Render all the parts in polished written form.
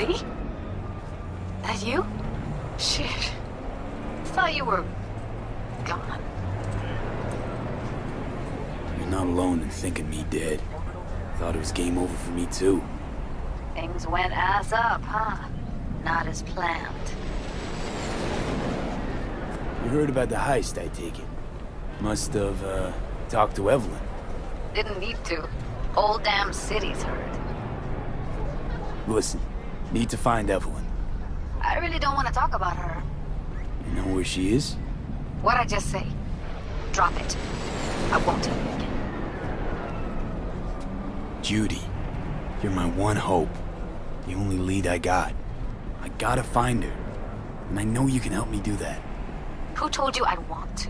V? That you? Shit. Thought you were... gone. You're not alone in thinking me dead. Thought it was game over for me too. Things went ass up, huh? Not as planned. You heard about the heist, I take it. Must have, talked to Evelyn. Didn't need to. Whole damn city's heard. Listen, need to find Evelyn. I really don't want to talk about her. You know where she is? What'd I just say? Drop it. I won't tell you again. Judy, you're my one hope. The only lead I got. I gotta find her. And I know you can help me do that. Who told you I'd want to?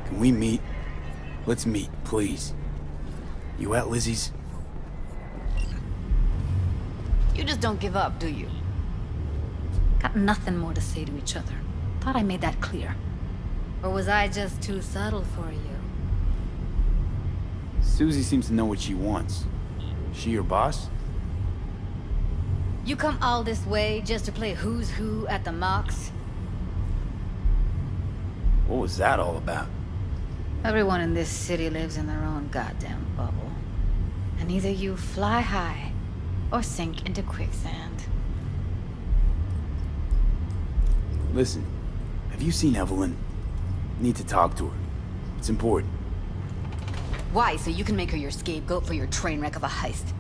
Can we meet? Let's meet, please. You at Lizzie's? You just don't give up, do you? Got nothing more to say to each other. Thought I made that clear. Or was I just too subtle for you? Susie seems to know what she wants. She your boss? You come all this way just to play who's who at the mocks? What was that all about? Everyone in this city lives in their own goddamn bubble. And either you fly high, or sink into quicksand. Listen, have you seen Evelyn? Need to talk to her. It's important. Why? So you can make her your scapegoat for your train wreck of a heist?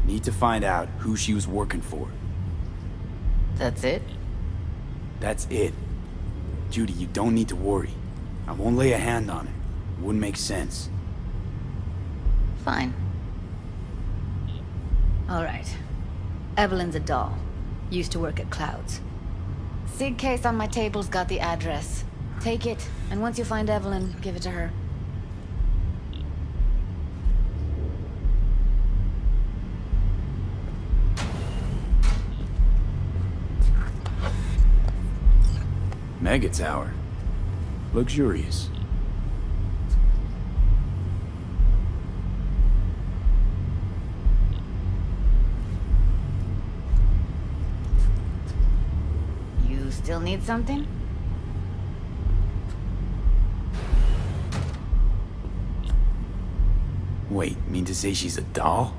Need to find out who she was working for. That's it? That's it. Judy, you don't need to worry. I won't lay a hand on it. It wouldn't make sense. Fine. All right. Evelyn's a doll. Used to work at Clouds. Sig case on my table's got the address. Take it, and once you find Evelyn, give it to her. Mega tower. Luxurious. You still need something? Wait, mean to say she's a doll?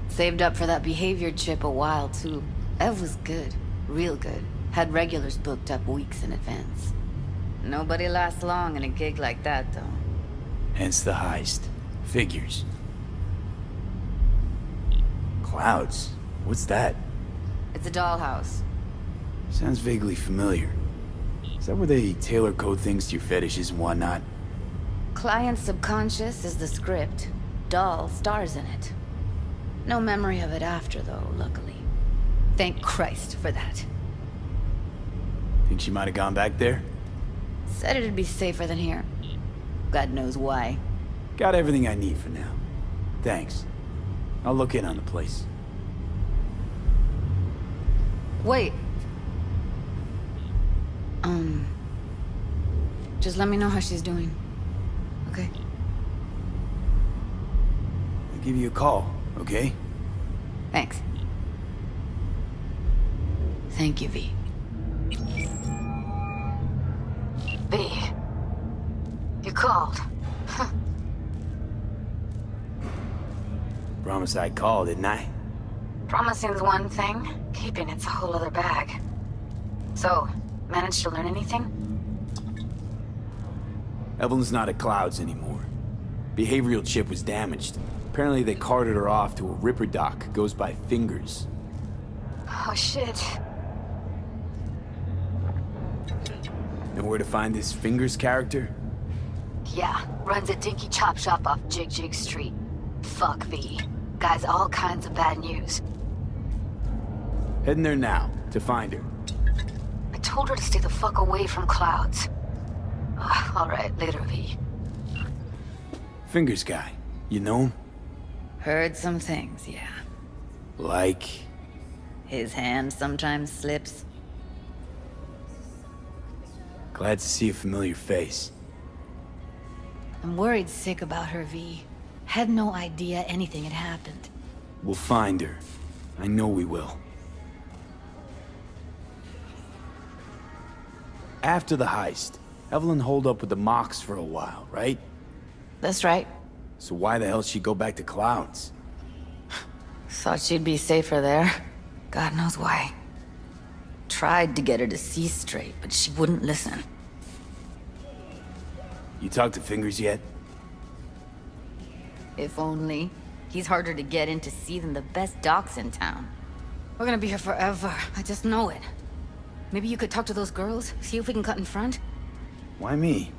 Saved up for that behavior chip a while, too. Ev was good. Real good. Had regulars booked up weeks in advance. Nobody lasts long in a gig like that, though. Hence the heist. Figures. Clouds? What's that? It's a dollhouse. Sounds vaguely familiar. Is that where they tailor code things to your fetishes and whatnot? Client's subconscious is the script. Doll stars in it. No memory of it after, though, luckily. Thank Christ for that. Think she might have gone back there? Said it'd be safer than here. God knows why. Got everything I need for now. Thanks. I'll look in on the place. Wait. Just let me know how she's doing. Okay? I'll give you a call, okay? Thanks. Thank you, V. V. You called. Promise I'd call, didn't I? Promising's one thing, keeping it's a whole other bag. So, managed to learn anything? Evelyn's not at Clouds anymore. Behavioral chip was damaged. Apparently they carted her off to a ripper dock. Goes by Fingers. Oh, shit. Know where to find this Fingers character? Yeah, runs a dinky chop shop off Jig Jig Street. Fuck V. Guy's all kinds of bad news. Heading there now, to find her. I told her to stay the fuck away from Clouds. All right, later, V. Fingers guy. You know him? Heard some things, yeah. Like? His hand sometimes slips. Glad to see a familiar face. I'm worried sick about her, V. Had no idea anything had happened. We'll find her. I know we will. After the heist, Evelyn holed up with the Mox for a while, right? That's right. So why the hell she'd go back to Clouds? Thought she'd be safer there. God knows why. Tried to get her to see straight, but she wouldn't listen. You talked to Fingers yet? If only. He's harder to get in to see than the best docs in town. We're gonna be here forever. I just know it. Maybe you could talk to those girls, see if we can cut in front? Why me?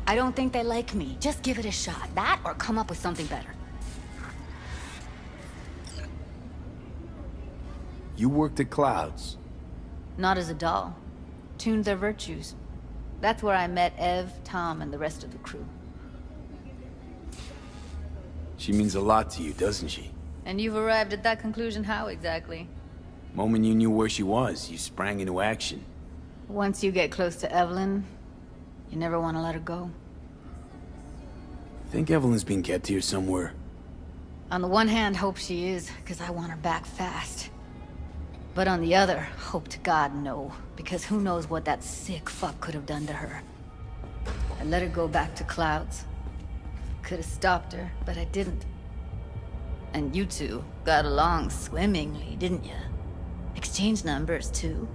I don't think they like me. Just give it a shot. That or come up with something better. You worked at Clouds. Not as a doll. Tuned their virtues. That's where I met Ev, Tom, and the rest of the crew. She means a lot to you, doesn't she? And you've arrived at that conclusion how exactly? Moment you knew where she was, you sprang into action. Once you get close to Evelyn, you never want to let her go. Think Evelyn's being kept here somewhere. On the one hand, hope she is, because I want her back fast. But on the other, hope to God no, because who knows what that sick fuck could have done to her. I let her go back to Clouds. Could have stopped her, but I didn't. And you two got along swimmingly, didn't you? Exchanged numbers, too.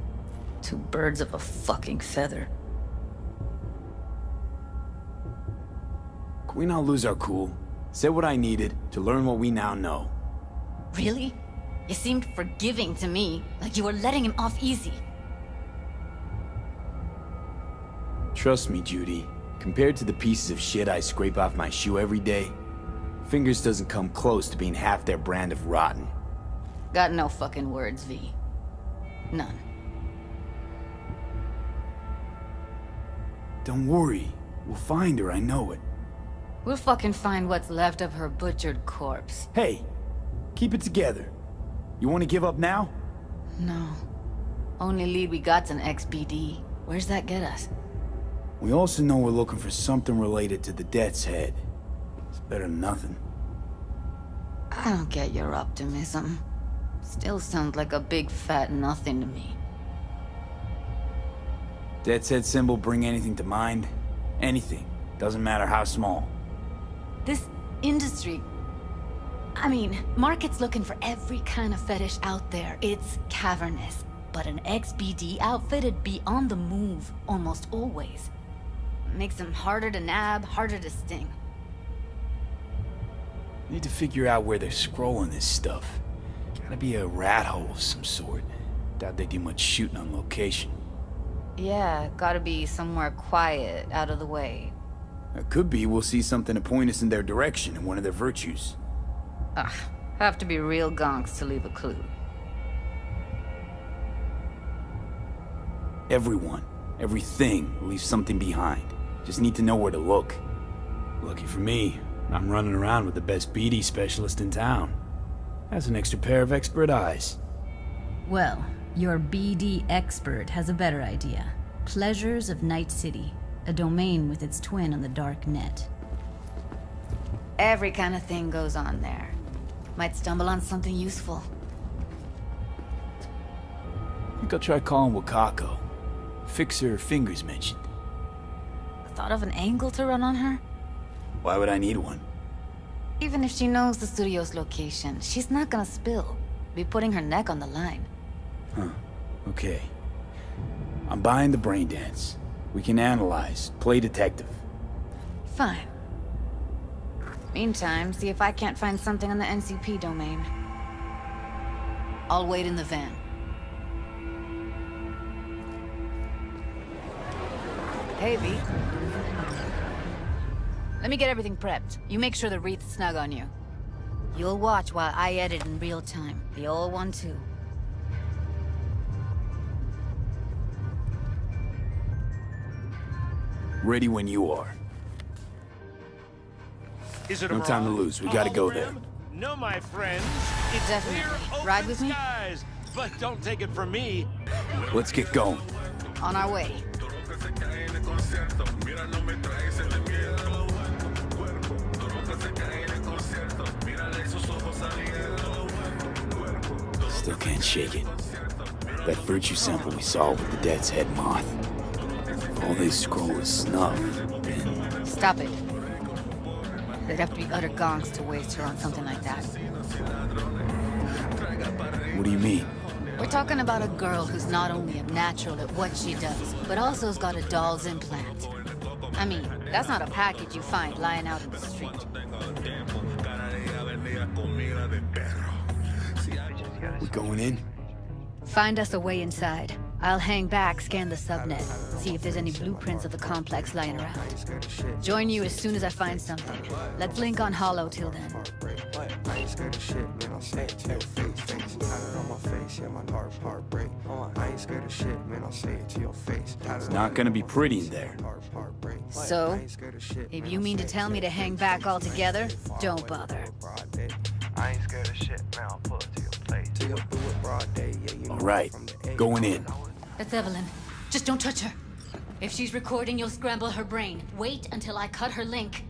Two birds of a fucking feather. Can we not lose our cool? Said what I needed to learn what we now know. Really? You seemed forgiving to me, like you were letting him off easy. Trust me, Judy. Compared to the pieces of shit I scrape off my shoe every day, Fingers doesn't come close to being half their brand of rotten. Got no fucking words, V. None. Don't worry. We'll find her, I know it. We'll fucking find what's left of her butchered corpse. Hey, keep it together. You want to give up now? No. Only lead we got's an XBD. Where's that get us? We also know we're looking for something related to the Death's Head. It's better than nothing. I don't get your optimism. Still sounds like a big fat nothing to me. Death's Head symbol bring anything to mind? Anything. Doesn't matter how small. This industry... I mean, market's looking for every kind of fetish out there. It's cavernous. But an XBD outfit'd be on the move almost always. Makes them harder to nab, harder to sting. Need to figure out where they're scrolling this stuff. Gotta be a rat hole of some sort. Doubt they do much shooting on location. Yeah, gotta be somewhere quiet, out of the way. It could be we'll see something to point us in their direction in one of their virtues. Ugh, have to be real gonks to leave a clue. Everyone, everything leaves something behind. Just need to know where to look. Lucky for me, I'm running around with the best BD specialist in town. Has an extra pair of expert eyes. Well, your BD expert has a better idea. Pleasures of Night City, a domain with its twin on the dark net. Every kind of thing goes on there. Might stumble on something useful. I think I'll try calling Wakako. Fixer Fingers mentioned. Thought of an angle to run on her? Why would I need one? Even if she knows the studio's location, she's not gonna spill. Be putting her neck on the line. Huh. Okay. I'm buying the brain dance. We can analyze, play detective. Fine. Meantime, see if I can't find something on the NCP domain. I'll wait in the van. Hey, V. Let me get everything prepped. You make sure the wreath's snug on you. You'll watch while I edit in real time. The old one, too. Ready when you are. Is it No time to lose. We gotta go there. No, my friends. It's Definitely. clear open Ride with me? skies. But don't take it from me. Let's get going. On our way. Still can't shake it. That virtue sample we saw with the Death's Head moth. If all they scroll is snuff, then... Stop it. They'd have to be utter gongs to waste her on something like that. What do you mean? We're talking about a girl who's not only a natural at what she does, but also has got a doll's implant. I mean, that's not a package you find lying out in the street. We going in? Find us a way inside. I'll hang back, scan the subnet, see if there's any blueprints of the complex lying around. Join you as soon as I find something. Let's link on Hollow till then. It's not gonna be pretty in there. So, if you mean to tell me to hang back altogether, don't bother. I ain't scared of shit, man. I'll pull it to your place. All right, going in. That's Evelyn. Just don't touch her. If she's recording, you'll scramble her brain. Wait until I cut her link.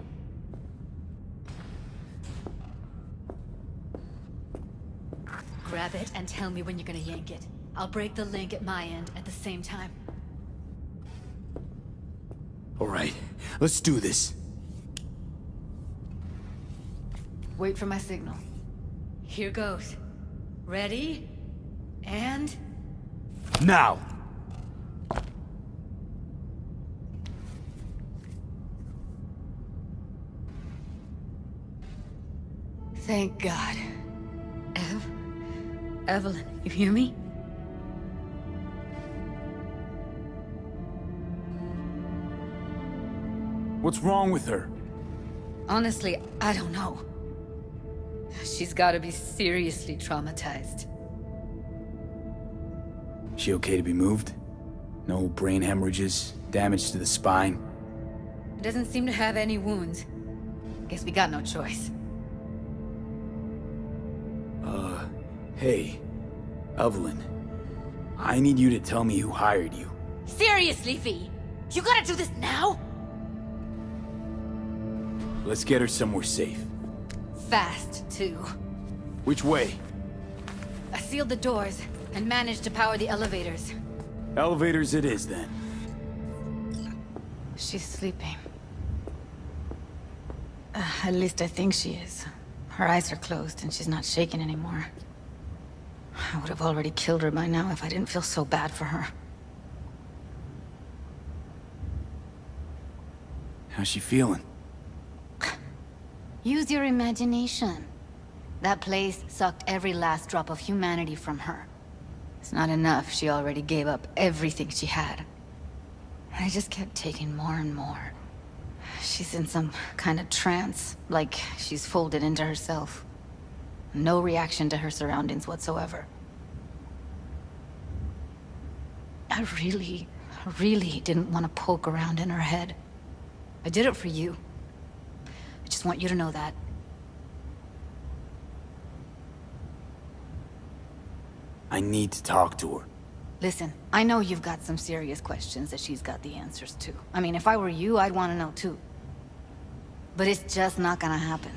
Grab it and tell me when you're gonna yank it. I'll break the link at my end at the same time. All right, let's do this. Wait for my signal. Here goes. Ready? And... Now! Thank God. Evelyn, you hear me? What's wrong with her? Honestly, I don't know. She's gotta be seriously traumatized. She okay to be moved? No brain hemorrhages, damage to the spine? Doesn't seem to have any wounds. Guess we got no choice. Hey, Evelyn. I need you to tell me who hired you. Seriously, V? You gotta do this now? Let's get her somewhere safe. Fast, too. Which way? I sealed the doors and managed to power the elevators. Elevators it is, then. She's sleeping. At least I think she is. Her eyes are closed and she's not shaking anymore. I would have already killed her by now if I didn't feel so bad for her. How's she feeling? Use your imagination. That place sucked every last drop of humanity from her. It's not enough, she already gave up everything she had. I just kept taking more and more. She's in some kind of trance, like she's folded into herself. No reaction to her surroundings whatsoever. I really didn't want to poke around in her head. I did it for you. I just want you to know that. I need to talk to her. Listen, I know you've got some serious questions that she's got the answers to. I mean, if I were you, I'd want to know too. But it's just not gonna happen.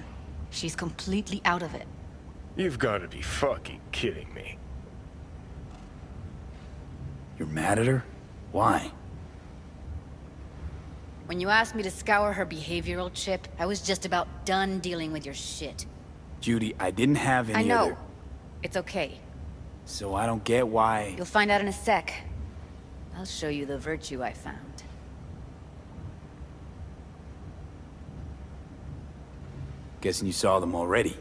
She's completely out of it. You've got to be fucking kidding me. You're mad at her? Why? When you asked me to scour her behavioral chip, I was just about done dealing with your shit. Judy, I didn't have any I know. other... It's okay. So I don't get why... You'll find out in a sec. I'll show you the virtue I found. Guessing you saw them already.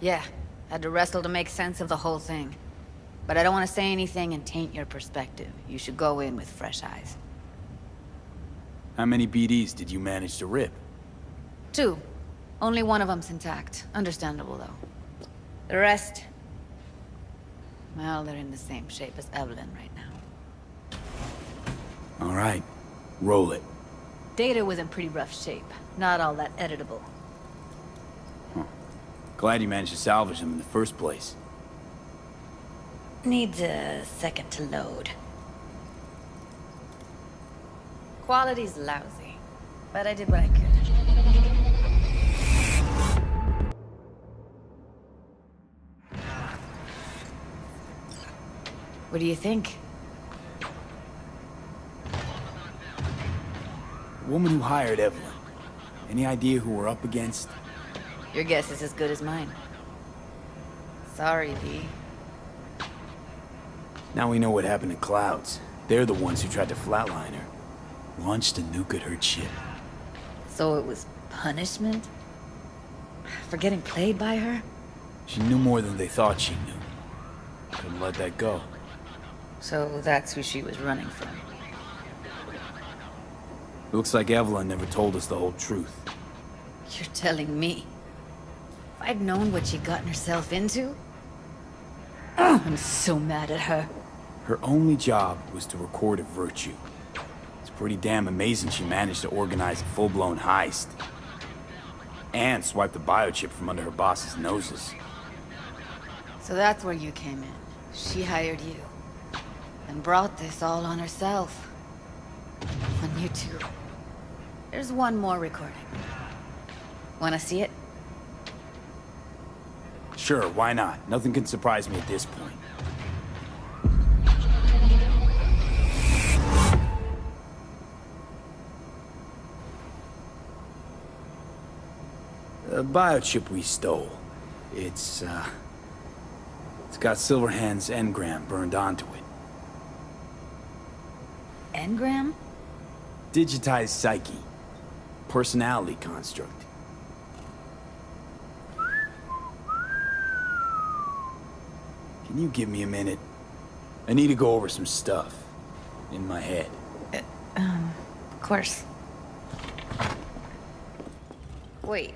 Yeah, had to wrestle to make sense of the whole thing. But I don't want to say anything and taint your perspective. You should go in with fresh eyes. How many BDs did you manage to rip? 2. Only one of them's intact. Understandable, though. The rest... well, they're in the same shape as Evelyn right now. All right, roll it. Data was in pretty rough shape. Not all that editable. Glad you managed to salvage them in the first place. Needs a second to load. Quality's lousy, but I did what I could. What do you think? The woman who hired Evelyn. Any idea who we're up against? Your guess is as good as mine. Sorry, V. Now we know what happened to Clouds. They're the ones who tried to flatline her. Launched a nuke at her ship. So it was punishment? For getting played by her? She knew more than they thought she knew. Couldn't let that go. So that's who she was running from. Looks like Evelyn never told us the whole truth. You're telling me? If I'd known what she'd gotten herself into? Oh, I'm so mad at her. Her only job was to record a virtue. It's pretty damn amazing she managed to organize a full-blown heist. And swipe the biochip from under her boss's noses. So that's where you came in. She hired you. And brought this all on herself. On you two. There's one more recording. Wanna see it? Sure, why not? Nothing can surprise me at this point. The biochip we stole. It's got Silverhand's engram burned onto it. Engram? Digitized psyche. Personality construct. Can you give me a minute? I need to go over some stuff. In my head. Of course. Wait,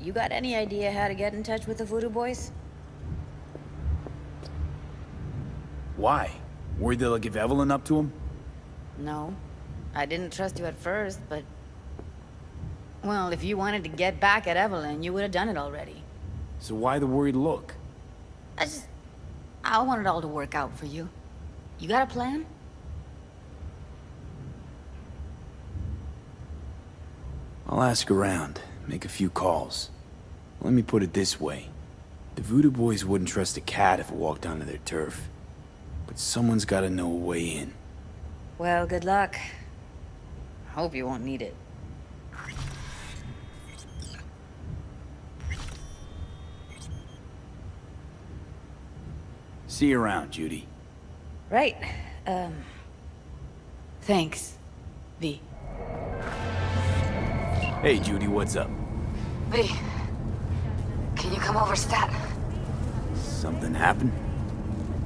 you got any idea how to get in touch with the Voodoo Boys? Why? Worried they'll give Evelyn up to him? No. I didn't trust you at first, but... Well, if you wanted to get back at Evelyn, you would have done it already. So why the worried look? I want it all to work out for you. You got a plan? I'll ask around, make a few calls. Let me put it this way. The Voodoo Boys wouldn't trust a cat if it walked onto their turf. But someone's gotta know a way in. Well, good luck. Hope you won't need it. See you around, Judy. Right. Thanks, V. Hey, Judy, what's up? V, can you come over stat? Something happened?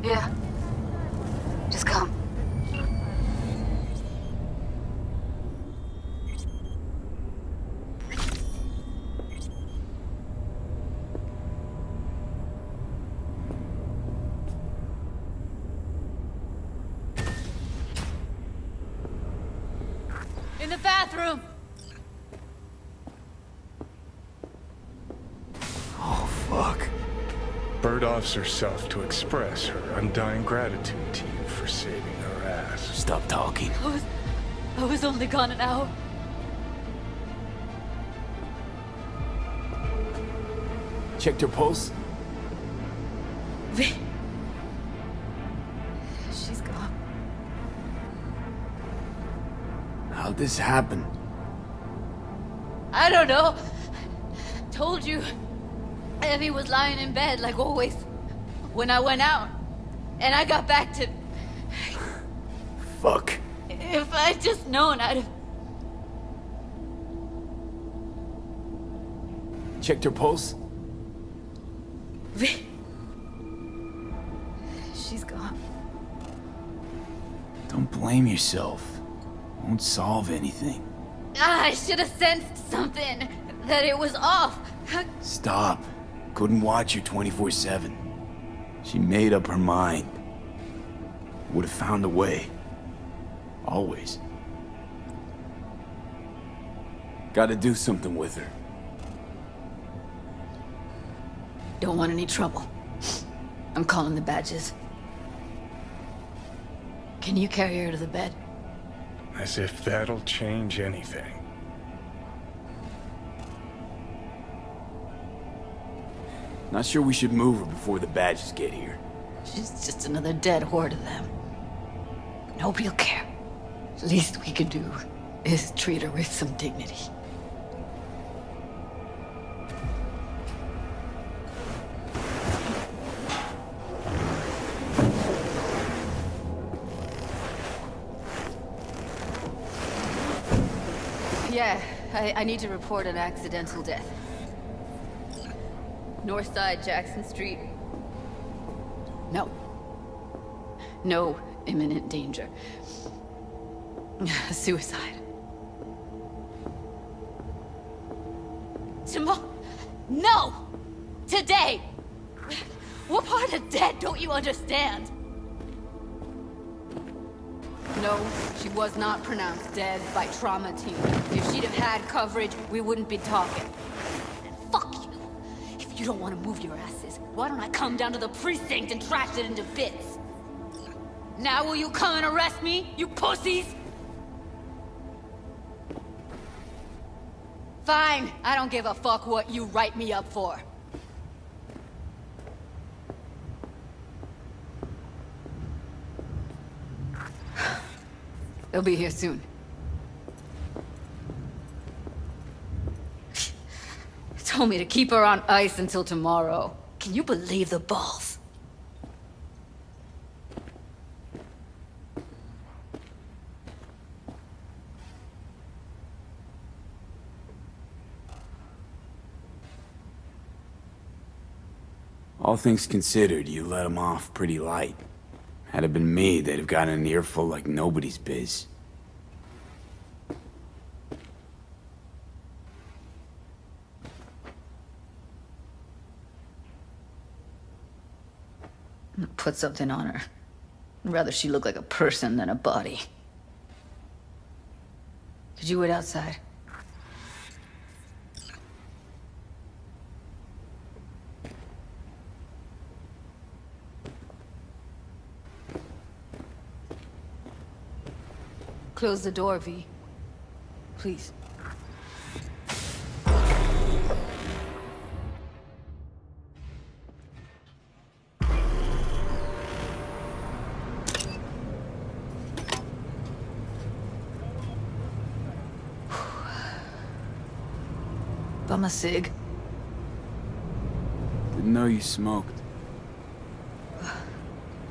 Yeah. Just come. In the bathroom! Oh, fuck. Bird offs herself to express her undying gratitude to you for saving her ass. Stop talking. I was only gone an hour. Checked her pulse? V. She's gone. How'd this happen? I don't know. Told you. Evie was lying in bed like always. When I went out. And I got back to... Fuck. If I'd just known, I'd have... Checked her pulse? V. She's gone. Don't blame yourself. Won't solve anything. I should have sensed something. That it was off. Stop. Couldn't watch her 24/7. She made up her mind. Would have found a way. Always. Gotta do something with her. Don't want any trouble. I'm calling the badges. Can you carry her to the bed? As if that'll change anything. Not sure we should move her before the badges get here. She's just another dead whore to them. Nobody'll care. Least we can do is treat her with some dignity. Yeah, I need to report an accidental death. North side, Jackson Street. No. No imminent danger. Suicide. Tomorrow? No! Today! What part of dead don't you understand? No, she was not pronounced dead by trauma team. If she'd have had coverage, we wouldn't be talking. And fuck you. If you don't want to move your asses, why don't I come down to the precinct and trash it into bits? Now will you come and arrest me, you pussies? Fine, I don't give a fuck what you write me up for. They'll be here soon. Told me to keep her on ice until tomorrow. Can you believe the balls? All things considered, you let them off pretty light. Had it been me, they'd have gotten an earful like nobody's biz. Put something on her. I'd rather she look like a person than a body. Could you wait outside? Close the door, V. Please. Bum a cig. Didn't know you smoked.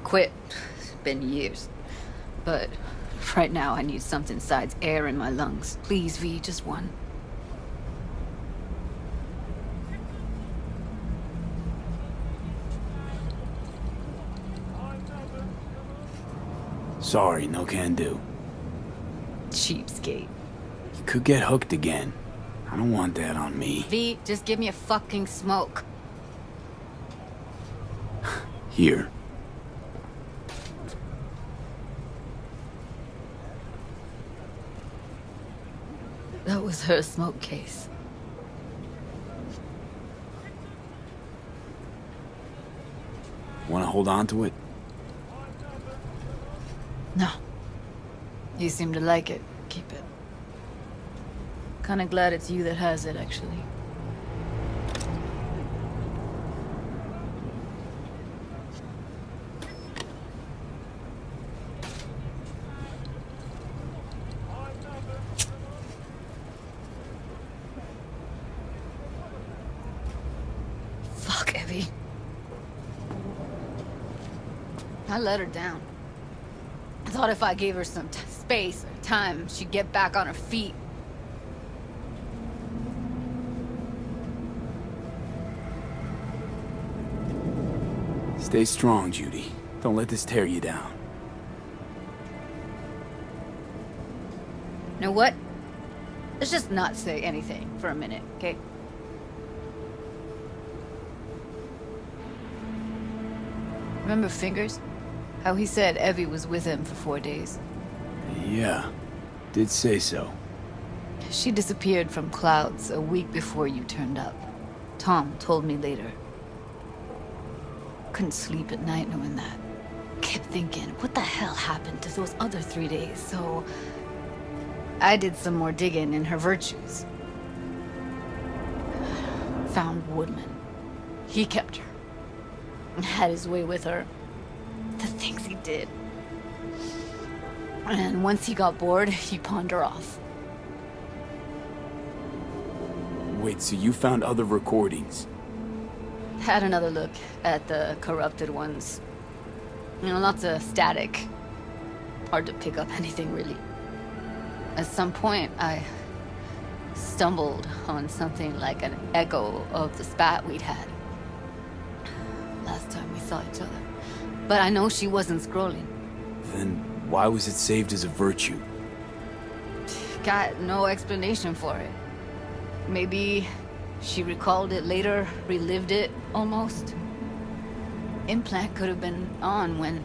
Quit. It's been years. But right now I need something besides air in my lungs. Please, V, just one. Sorry, no can do. Cheapskate. You could get hooked again. I don't want that on me. V, just give me a fucking smoke. Here. That was her smoke case. Want to hold on to it? No. You seem to like it. Keep it. Kinda glad it's you that has it, actually. Fuck, Evie. I let her down. I thought if I gave her some space or time, she'd get back on her feet. Stay strong, Judy. Don't let this tear you down. Know what? Let's just not say anything for a minute, okay? Remember Fingers? How he said Evie was with him for 4 days. Yeah, did say so. She disappeared from Clouds a week before you turned up. Tom told me later. Couldn't sleep at night knowing that. Kept thinking, what the hell happened to those other 3 days? So I did some more digging in her virtues. Found Woodman. He kept her. Had his way with her. The things he did. And once he got bored, he pawned her off. Wait, so you found other recordings? Had another look at the corrupted ones. You know, lots of static. Hard to pick up anything, really. At some point, I stumbled on something like an echo of the spat we'd had. Last time we saw each other. But I know she wasn't scrolling. Then why was it saved as a virtue? Got no explanation for it. Maybe she recalled it later, relived it, almost. Implant could have been on when,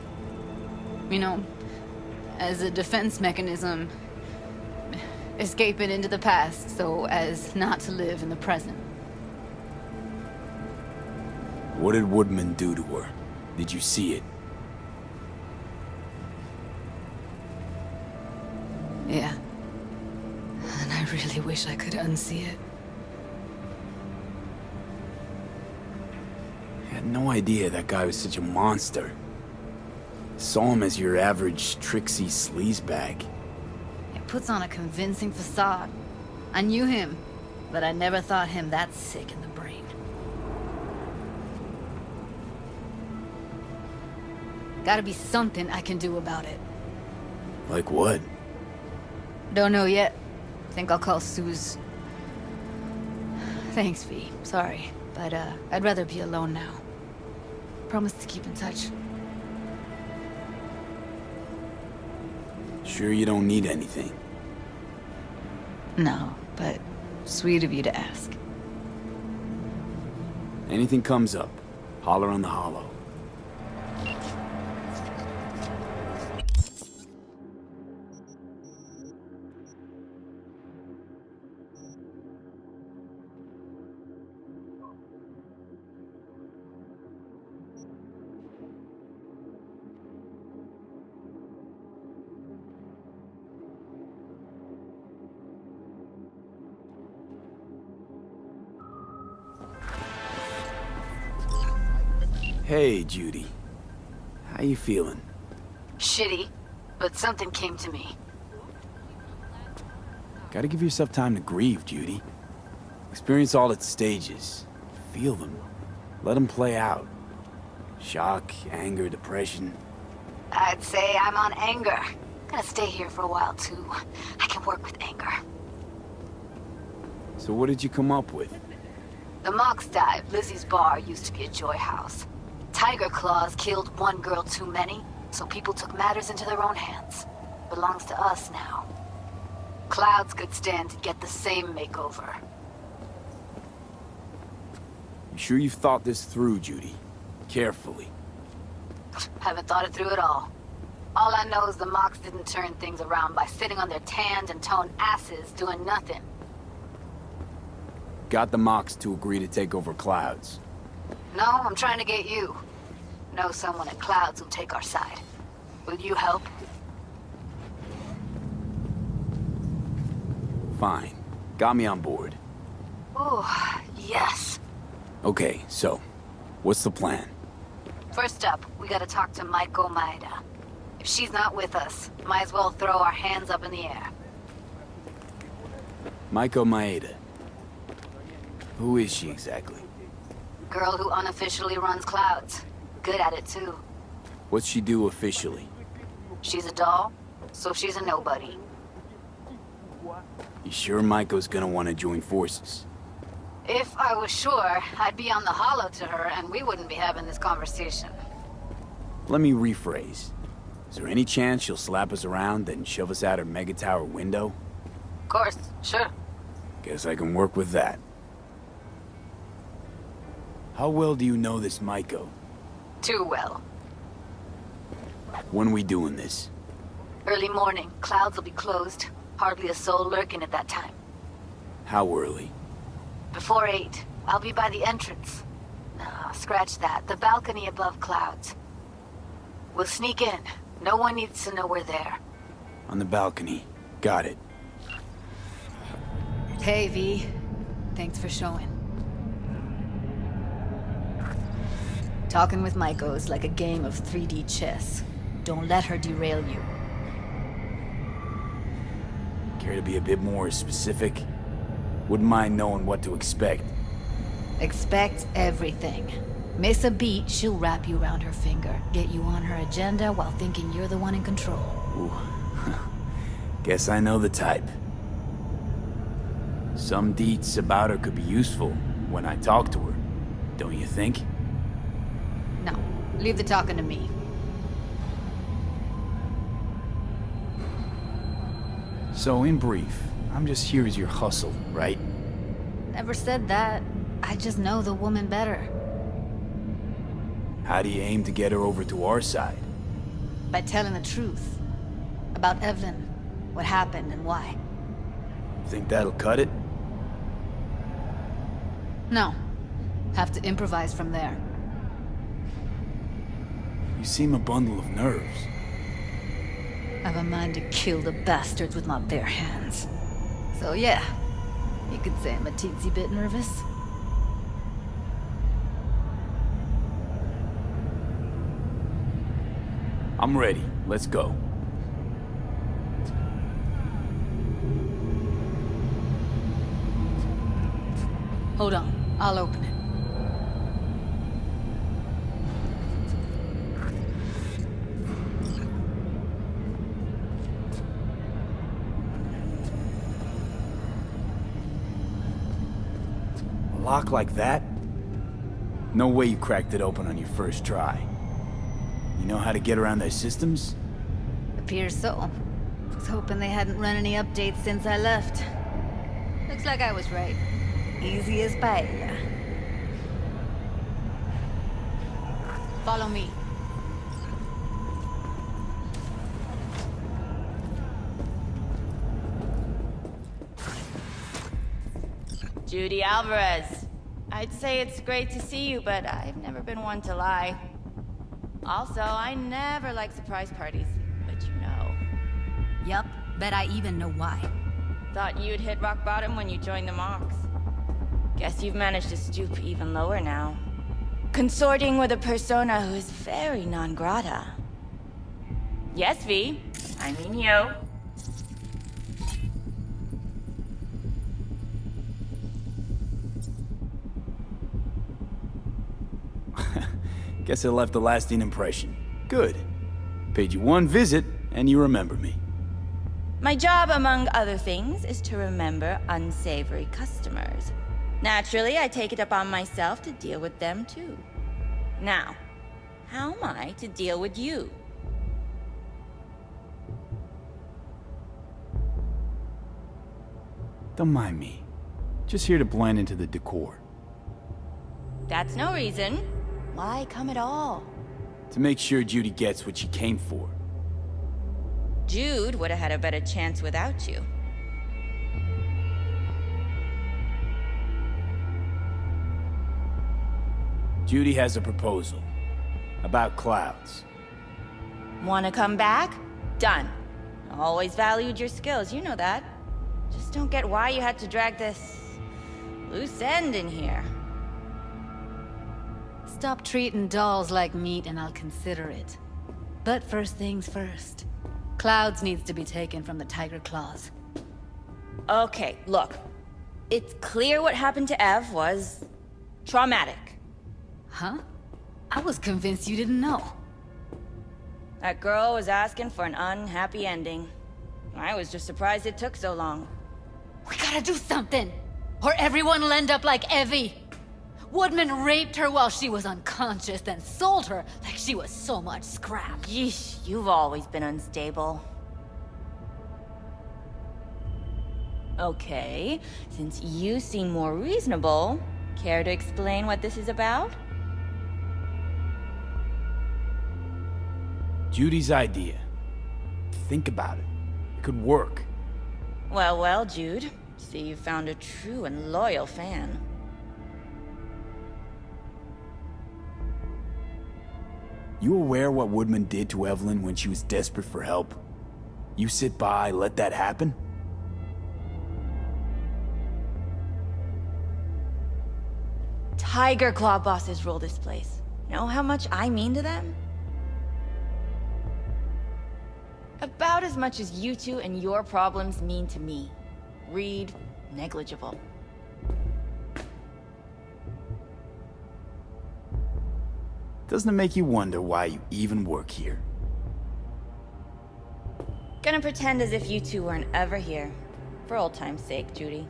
you know, as a defense mechanism, escaping into the past so as not to live in the present. What did Woodman do to her? Did you see it? Yeah. And I really wish I could unsee it. I had no idea that guy was such a monster. Saw him as your average tricksy sleazebag. It puts on a convincing facade. I knew him, but I never thought him that sick in the brain. Gotta be something I can do about it. Like what? Don't know yet. Think I'll call Suze. Thanks, V. Sorry, but I'd rather be alone now. Promise to keep in touch. Sure you don't need anything? No, but sweet of you to ask. Anything comes up, holler on the holo. Hey, Judy. How you feeling? Shitty, but something came to me. Gotta give yourself time to grieve, Judy. Experience all its stages. Feel them. Let them play out. Shock, anger, depression. I'd say I'm on anger. Gonna stay here for a while, too. I can work with anger. So what did you come up with? The Mox Dive, Lizzie's bar, used to be a joy house. Tiger Claws killed one girl too many, so people took matters into their own hands. Belongs to us now. Clouds could stand to get the same makeover. You sure you've thought this through, Judy? Carefully. Haven't thought it through at all. All I know is the Mox didn't turn things around by sitting on their tanned and toned asses doing nothing. Got the Mox to agree to take over Clouds. No, I'm trying to get you. Know someone at Clouds who'll take our side. Will you help? Fine. Got me on board. Ooh, yes. Okay, so, what's the plan? First up, we gotta talk to Maiko Maeda. If she's not with us, might as well throw our hands up in the air. Maiko Maeda. Who is she exactly? Girl who unofficially runs Clouds. Good at it, too. What's she do officially? She's a doll, so she's a nobody. You sure Maiko's gonna want to join forces? If I was sure, I'd be on the holo to her and we wouldn't be having this conversation. Let me rephrase. Is there any chance she'll slap us around, then shove us out her mega tower window? Of course, sure. Guess I can work with that. How well do you know this Maiko? Too well. When we doing this? Early morning, Clouds will be closed. Hardly a soul lurking at that time. How early? Before 8, I'll be by the entrance. No, scratch that. The balcony above Clouds. We'll sneak in. No one needs to know we're there. On the balcony. Got it. Hey, V. Thanks for showing. Talking with Maiko is like a game of 3D chess. Don't let her derail you. Care to be a bit more specific? Wouldn't mind knowing what to expect. Expect everything. Miss a beat, she'll wrap you around her finger, get you on her agenda while thinking you're the one in control. Ooh. Guess I know the type. Some deets about her could be useful when I talk to her, don't you think? No, leave the talking to me. So, in brief, I'm just here as your hustle, right? Never said that. I just know the woman better. How do you aim to get her over to our side? By telling the truth. About Evelyn, what happened and why. Think that'll cut it? No. Have to improvise from there. You seem a bundle of nerves. I've a mind to kill the bastards with my bare hands. So yeah, you could say I'm a teensy bit nervous. I'm ready. Let's go. Hold on, I'll open it. A lock like that? No way you cracked it open on your first try. You know how to get around their systems? Appears so. Was hoping they hadn't run any updates since I left. Looks like I was right. Easy as paella. Follow me. Judy Alvarez. I'd say it's great to see you, but I've never been one to lie. Also, I never like surprise parties, but you know. Yup, bet I even know why. Thought you'd hit rock bottom when you joined the Mox. Guess you've managed to stoop even lower now. Consorting with a persona who is very non grata. Yes, V. I mean you. Guess it left a lasting impression. Good. Paid you one visit, and you remember me. My job, among other things, is to remember unsavory customers. Naturally, I take it upon myself to deal with them too. Now, how am I to deal with you? Don't mind me. Just here to blend into the decor. That's no reason. Why come at all? To make sure Judy gets what she came for. Jude would have had a better chance without you. Judy has a proposal. About clouds. Wanna come back? Done. Always valued your skills, you know that. Just don't get why you had to drag this loose end in here. Stop treating dolls like meat and I'll consider it. But first things first. Clouds needs to be taken from the Tiger Claws. Okay, look. It's clear what happened to Ev was traumatic. Huh? I was convinced you didn't know. That girl was asking for an unhappy ending. I was just surprised it took so long. We gotta do something! Or everyone will end up like Evie! Woodman raped her while she was unconscious, then sold her like she was so much scrap. Yeesh, you've always been unstable. Okay, since you seem more reasonable, care to explain what this is about? Judy's idea. Think about it. It could work. Well, well, Jude. See, you found a true and loyal fan. You aware what Woodman did to Evelyn when she was desperate for help? You sit by, let that happen? Tiger Claw bosses rule this place. Know how much I mean to them? About as much as you two and your problems mean to me. Read negligible. Doesn't it make you wonder why you even work here? Gonna pretend as if you two weren't ever here. For old time's sake, Judy.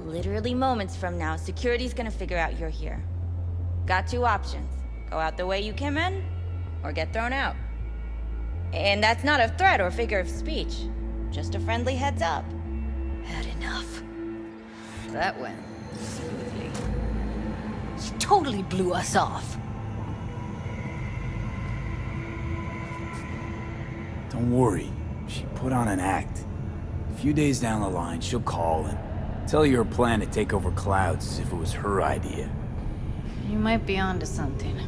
Literally moments from now, security's gonna figure out you're here. Got two options. Go out the way you came in, or get thrown out. And that's not a threat or figure of speech. Just a friendly heads up. Had enough. That went smoothly. She totally blew us off. Don't worry, she put on an act. A few days down the line, she'll call and tell you her plan to take over clouds as if it was her idea. You might be onto something.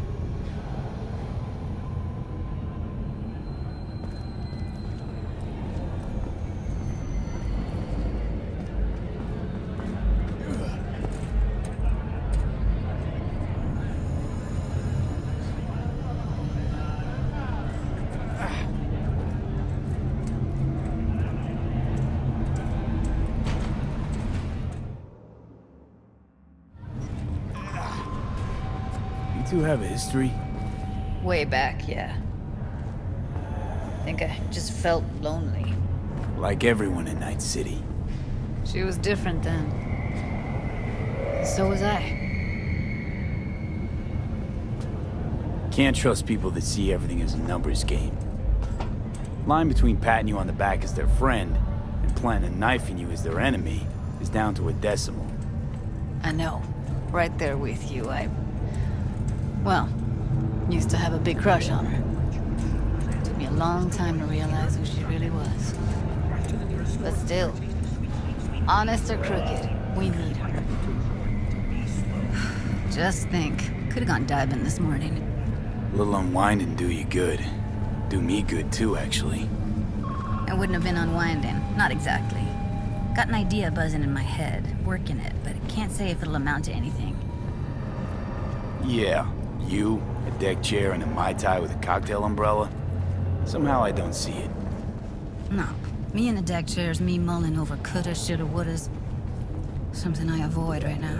You two have a history? Way back, yeah. Think I just felt lonely. Like everyone in Night City. She was different then. So was I. Can't trust people that see everything as a numbers game. Line between patting you on the back as their friend and planning on knifing you as their enemy is down to a decimal. I know. Right there with you. Well, used to have a big crush on her. Took me a long time to realize who she really was. But still, honest or crooked, we need her. Just think, could have gone diving this morning. A little unwinding do you good. Do me good too, actually. I wouldn't have been unwinding. Not exactly. Got an idea buzzing in my head, working it, but I can't say if it'll amount to anything. Yeah, you, a deck chair, and a Mai Tai with a cocktail umbrella? Somehow I don't see it. No, me in the deck chair's me mulling over coulda, shoulda, wouldas. Something I avoid right now.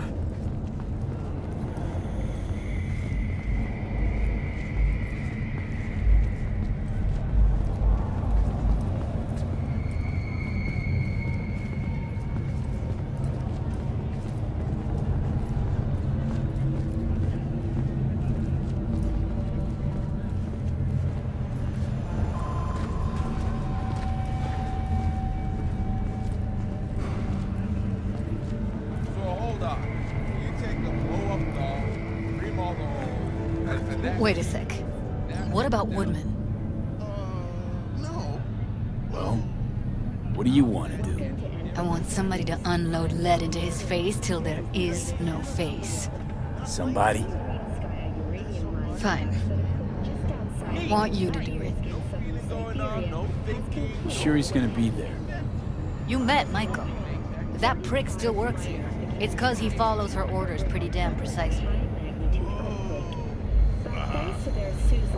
Wait a sec. What about Woodman? No. Well, what do you want to do? I want somebody to unload lead into his face till there is no face. Somebody? Fine. Want you to do it. You sure he's gonna be there? You met Michael. If that prick still works here, it's 'cause he follows her orders pretty damn precisely.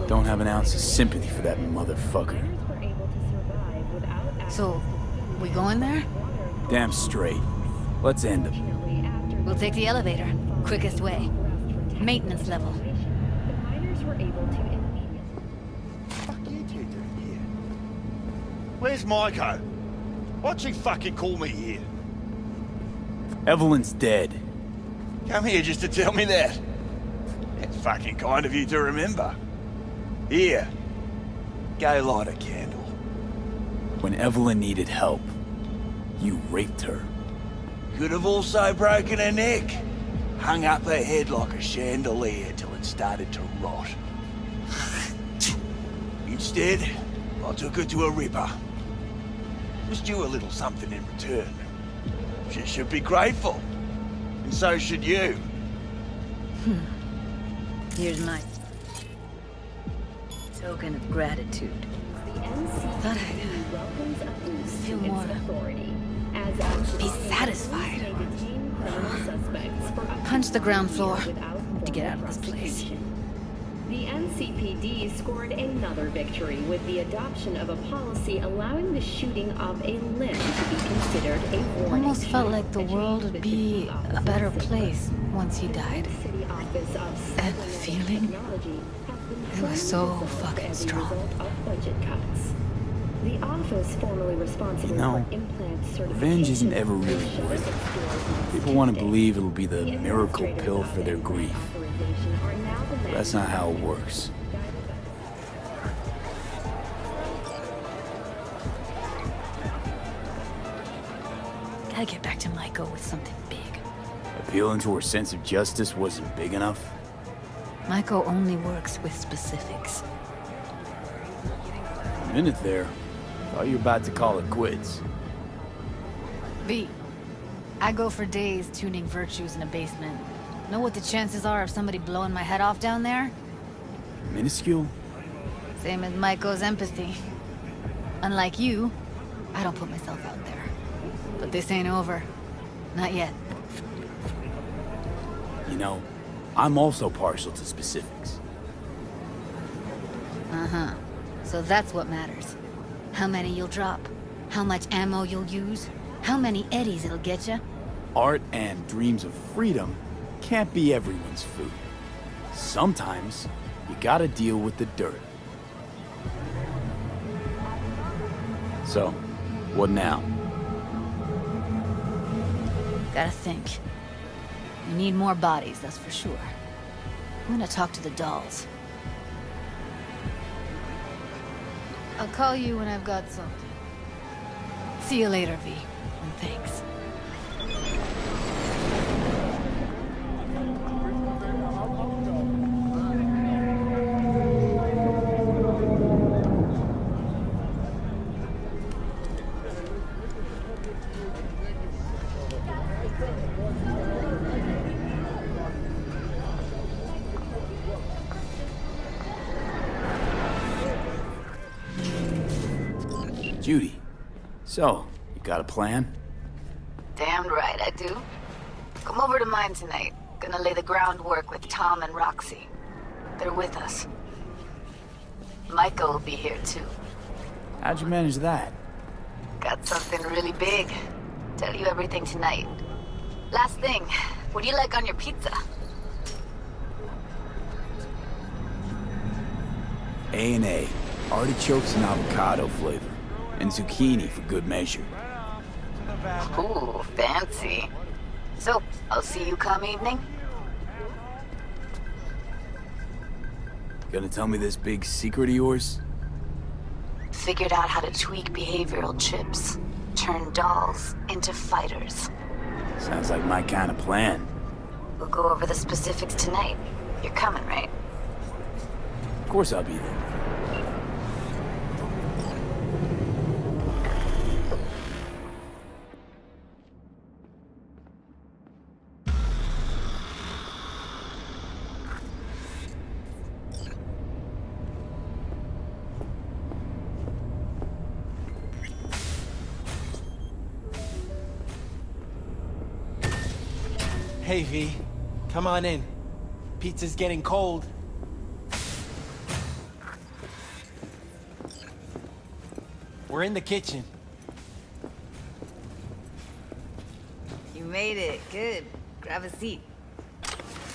Don't have an ounce of sympathy for that motherfucker. So, we going there? Damn straight. Let's end him. We'll take the elevator. Quickest way. Maintenance level. Fuck you two doing here? Where's Maiko? Why'd she fucking call me here? Evelyn's dead. Come here just to tell me that. That's fucking kind of you to remember. Here, go light a candle. When Evelyn needed help, you raped her. Could have also broken her neck. Hung up her head like a chandelier till it started to rot. Instead, I took her to a ripper. Was due a little something in return. She should be grateful. And so should you. Here's my token of gratitude. Thought I'd feel more. Be satisfied. Punch the ground floor to get out of this place. The NCPD scored another victory with the adoption of a policy allowing the shooting of a limb to be considered a warning. Almost felt like the world would be a better place once he died. That feeling, it was so fucking strong. The office formerly responsible for implant certification. Revenge isn't ever really worth it. People want to believe it'll be the miracle pill for their grief. But that's not how it works. Gotta get back to Maiko with something big. Appealing to her sense of justice wasn't big enough? Maiko only works with specifics. A minute there. Thought you were about to call it quits. V, I go for days tuning virtues in a basement. Know what the chances are of somebody blowing my head off down there? Minuscule? Same as Maiko's empathy. Unlike you, I don't put myself out there. But this ain't over. Not yet. You know, I'm also partial to specifics. Uh-huh. So that's what matters. How many you'll drop. How much ammo you'll use. How many eddies it'll get you. Art and dreams of freedom can't be everyone's food. Sometimes, you gotta deal with the dirt. So, what now? Gotta think. We need more bodies, that's for sure. I'm gonna talk to the dolls. I'll call you when I've got something. See you later, V. And thanks. Judy, so, you got a plan? Damn right I do. Come over to mine tonight. Gonna lay the groundwork with Tom and Roxy. They're with us. Micah will be here too. How'd you manage that? Got something really big. Tell you everything tonight. Last thing, what do you like on your pizza? A&A, artichokes and avocado flavor, and zucchini for good measure. Ooh, fancy. So, I'll see you come evening? Gonna tell me this big secret of yours? Figured out how to tweak behavioral chips. Turn dolls into fighters. Sounds like my kind of plan. We'll go over the specifics tonight. You're coming, right? Of course I'll be there. Hey, V. Come on in. Pizza's getting cold. We're in the kitchen. You made it. Good. Grab a seat.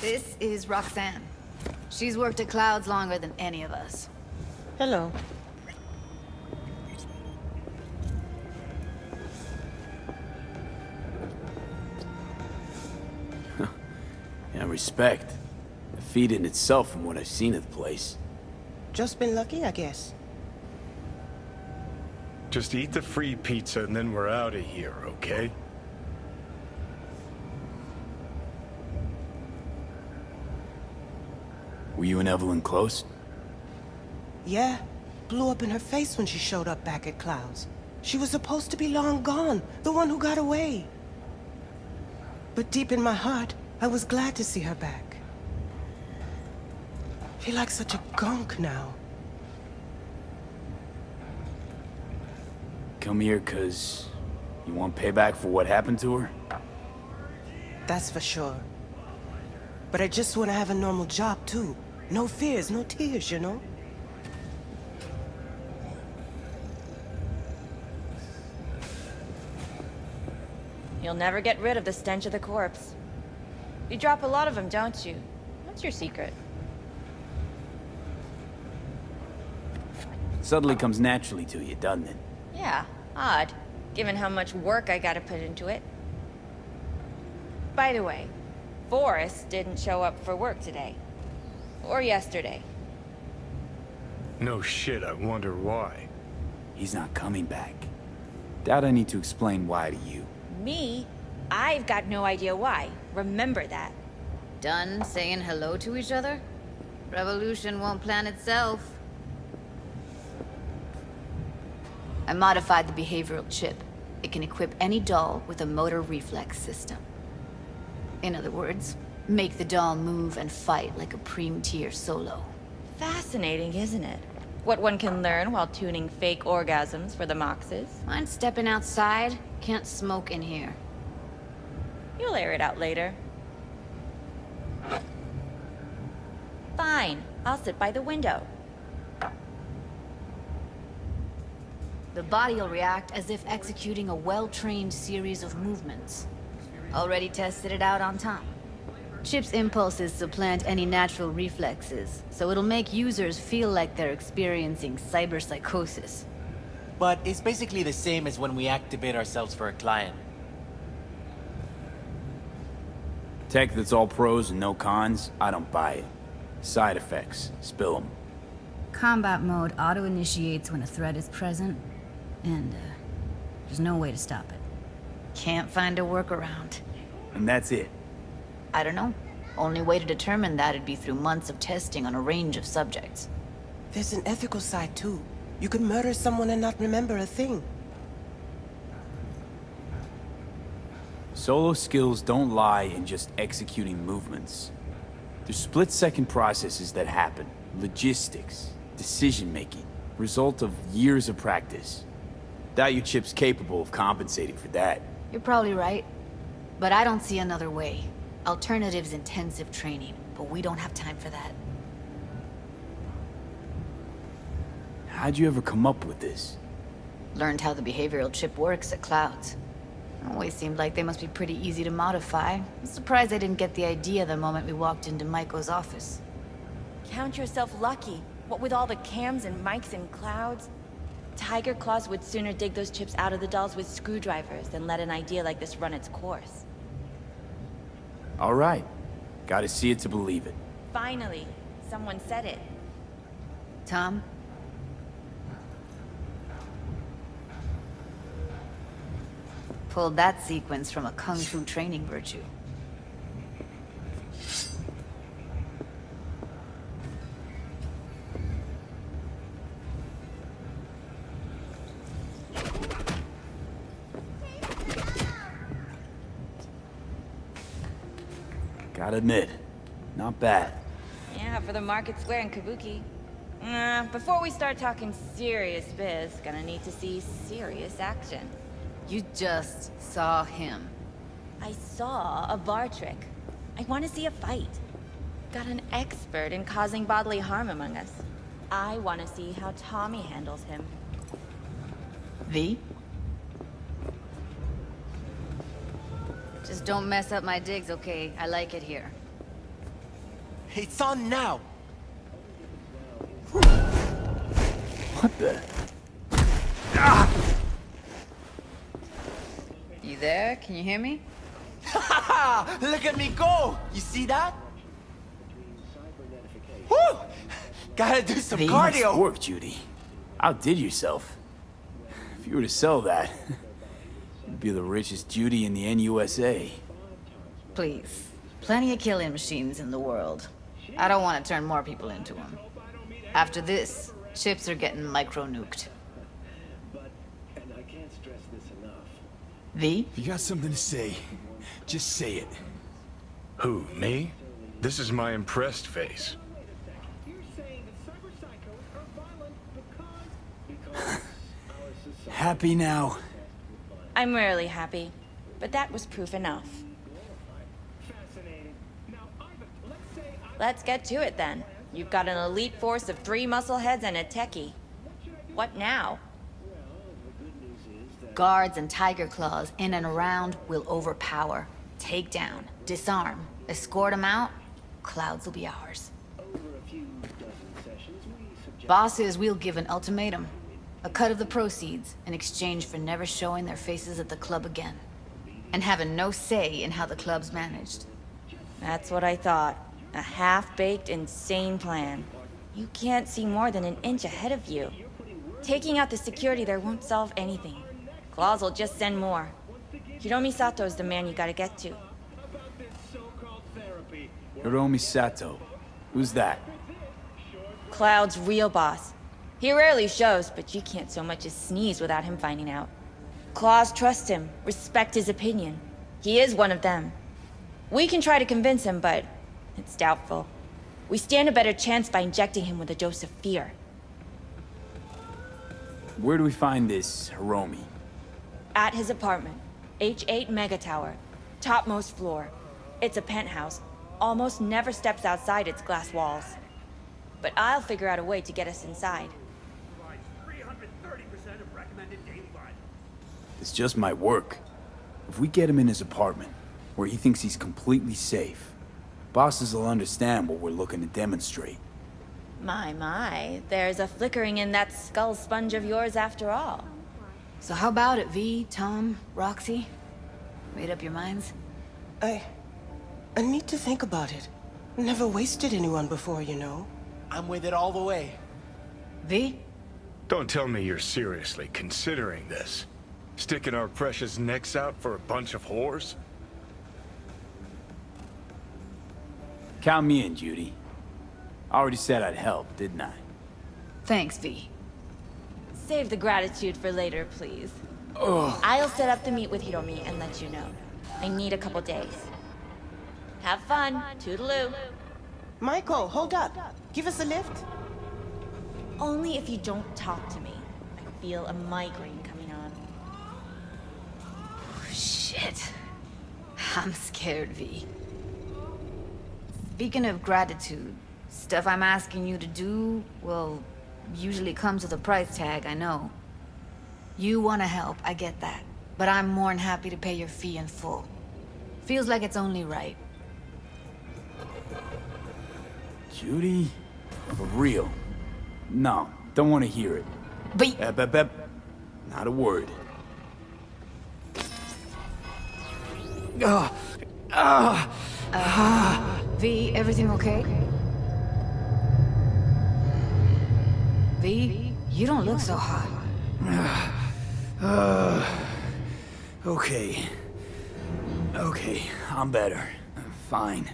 This is Roxanne. She's worked at Clouds longer than any of us. Hello. Yeah, respect. A feat in itself from what I've seen of the place. Just been lucky, I guess. Just eat the free pizza and then we're out of here, okay? Were you and Evelyn close? Yeah. Blew up in her face when she showed up back at Clouds. She was supposed to be long gone, the one who got away. But deep in my heart, I was glad to see her back. Feel like such a gunk now. Come here 'cause you want payback for what happened to her? that's for sure. But I just want to have a normal job, too. No fears, no tears, you know? You'll never get rid of the stench of the corpse. You drop a lot of them, don't you? What's your secret? Suddenly comes naturally to you, doesn't it? Yeah, odd, given how much work I gotta put into it. By the way, Forrest didn't show up for work today. Or yesterday. No shit, I wonder why. He's not coming back. Doubt I need to explain why to you. Me? I've got no idea why. Remember that. Done saying hello to each other? Revolution won't plan itself. I modified the behavioral chip. It can equip any doll with a motor reflex system. In other words, make the doll move and fight like a Prime-tier solo. Fascinating, isn't it? What one can learn while tuning fake orgasms for the Moxes. Mind stepping outside? Can't smoke in here. You'll air it out later. Fine, I'll sit by the window. The body will react as if executing a well-trained series of movements. Already tested it out on Tom. Chip's impulses supplant any natural reflexes, so it'll make users feel like they're experiencing cyberpsychosis. But it's basically the same as when we activate ourselves for a client. Tech that's all pros and no cons, I don't buy it. Side effects, spill them. Combat mode auto-initiates when a threat is present, and there's no way to stop it. Can't find a workaround. And that's it. I don't know. Only way to determine that'd be through months of testing on a range of subjects. There's an ethical side, too. You could murder someone and not remember a thing. Solo skills don't lie in just executing movements. There's split-second processes that happen. Logistics, decision-making, result of years of practice. Doubt your chip's capable of compensating for that. You're probably right. But I don't see another way. Alternative's intensive training, but we don't have time for that. How'd you ever come up with this? Learned how the behavioral chip works at Clouds. Always seemed like they must be pretty easy to modify. I'm surprised I didn't get the idea the moment we walked into Maiko's office. Count yourself lucky. What with all the cams and mics and clouds? Tiger Claws would sooner dig those chips out of the dolls with screwdrivers than let an idea like this run its course. All right. Gotta see it to believe it. Finally, someone said it. Tom? Pulled that sequence from a kung fu training virtue. Gotta admit, not bad. Yeah, for the Market Square in Kabuki. Before we start talking serious biz, gonna need to see serious action. You just saw him. I saw a bar trick. I want to see a fight. Got an expert in causing bodily harm among us. I want to see how Tommy handles him. V? Just don't mess up my digs, okay? I like it here. It's on now! What the? Ah! You there? Can you hear me? Look at me go! You see that? Woo! Gotta do some Nice cardio! work, Judy. Outdid yourself. If you were to sell that, you'd be the richest Judy in the NUSA. Please. Plenty of killing machines in the world. I don't want to turn more people into them. After this, chips are getting micro-nuked. V? If you got something to say, just say it. Who, me? This is my impressed face. Happy now? I'm rarely happy, but that was proof enough. let's get to it then. You've got an elite force of 3 muscleheads and a techie. What now? Guards and tiger claws in and around will overpower, take down, disarm, escort them out. Clouds will be ours. Boss says we'll give an ultimatum. A cut of the proceeds in exchange for never showing their faces at the club again. And having no say in how the club's managed. That's what I thought. A half-baked, insane plan. You can't see more than an inch ahead of you. Taking out the security there won't solve anything. Claws will just send more. Hiromi Sato's the man you gotta get to. Hiromi Sato. Who's that? Cloud's real boss. He rarely shows, but you can't so much as sneeze without him finding out. Claws trust him, respect his opinion. He is one of them. We can try to convince him, but it's doubtful. We stand a better chance by injecting him with a dose of fear. Where do we find this Hiromi? At his apartment. H8 Mega Tower. Topmost floor. It's a penthouse. Almost never steps outside its glass walls. But I'll figure out a way to get us inside. This just might work. If we get him in his apartment, where he thinks he's completely safe, bosses will understand what we're looking to demonstrate. My, there's a flickering in that skull sponge of yours after all. So how about it, V, Tom, Roxy? Made up your minds? I need to think about it. Never wasted anyone before, you know. I'm with it all the way. V? Don't tell me you're seriously considering this. Sticking our precious necks out for a bunch of whores? Count me in, Judy. I already said I'd help, didn't I? Thanks, V. Save the gratitude for later, please. Ugh. I'll set up the meet with Hiromi and let you know. I need a couple days. Have fun. Toodaloo. Michael, hold up. Give us a lift. Only if you don't talk to me. I feel a migraine coming on. Shit. I'm scared, V. Speaking of gratitude, stuff I'm asking you to do, well, usually comes with a price tag, I know. You want to help, I get that. But I'm more than happy to pay your fee in full. Feels like it's only right. Judy? For real? No, don't want to hear it. But... Not a word. V, everything okay? V, you don't look so hot. Okay. Okay, I'm better. I'm fine.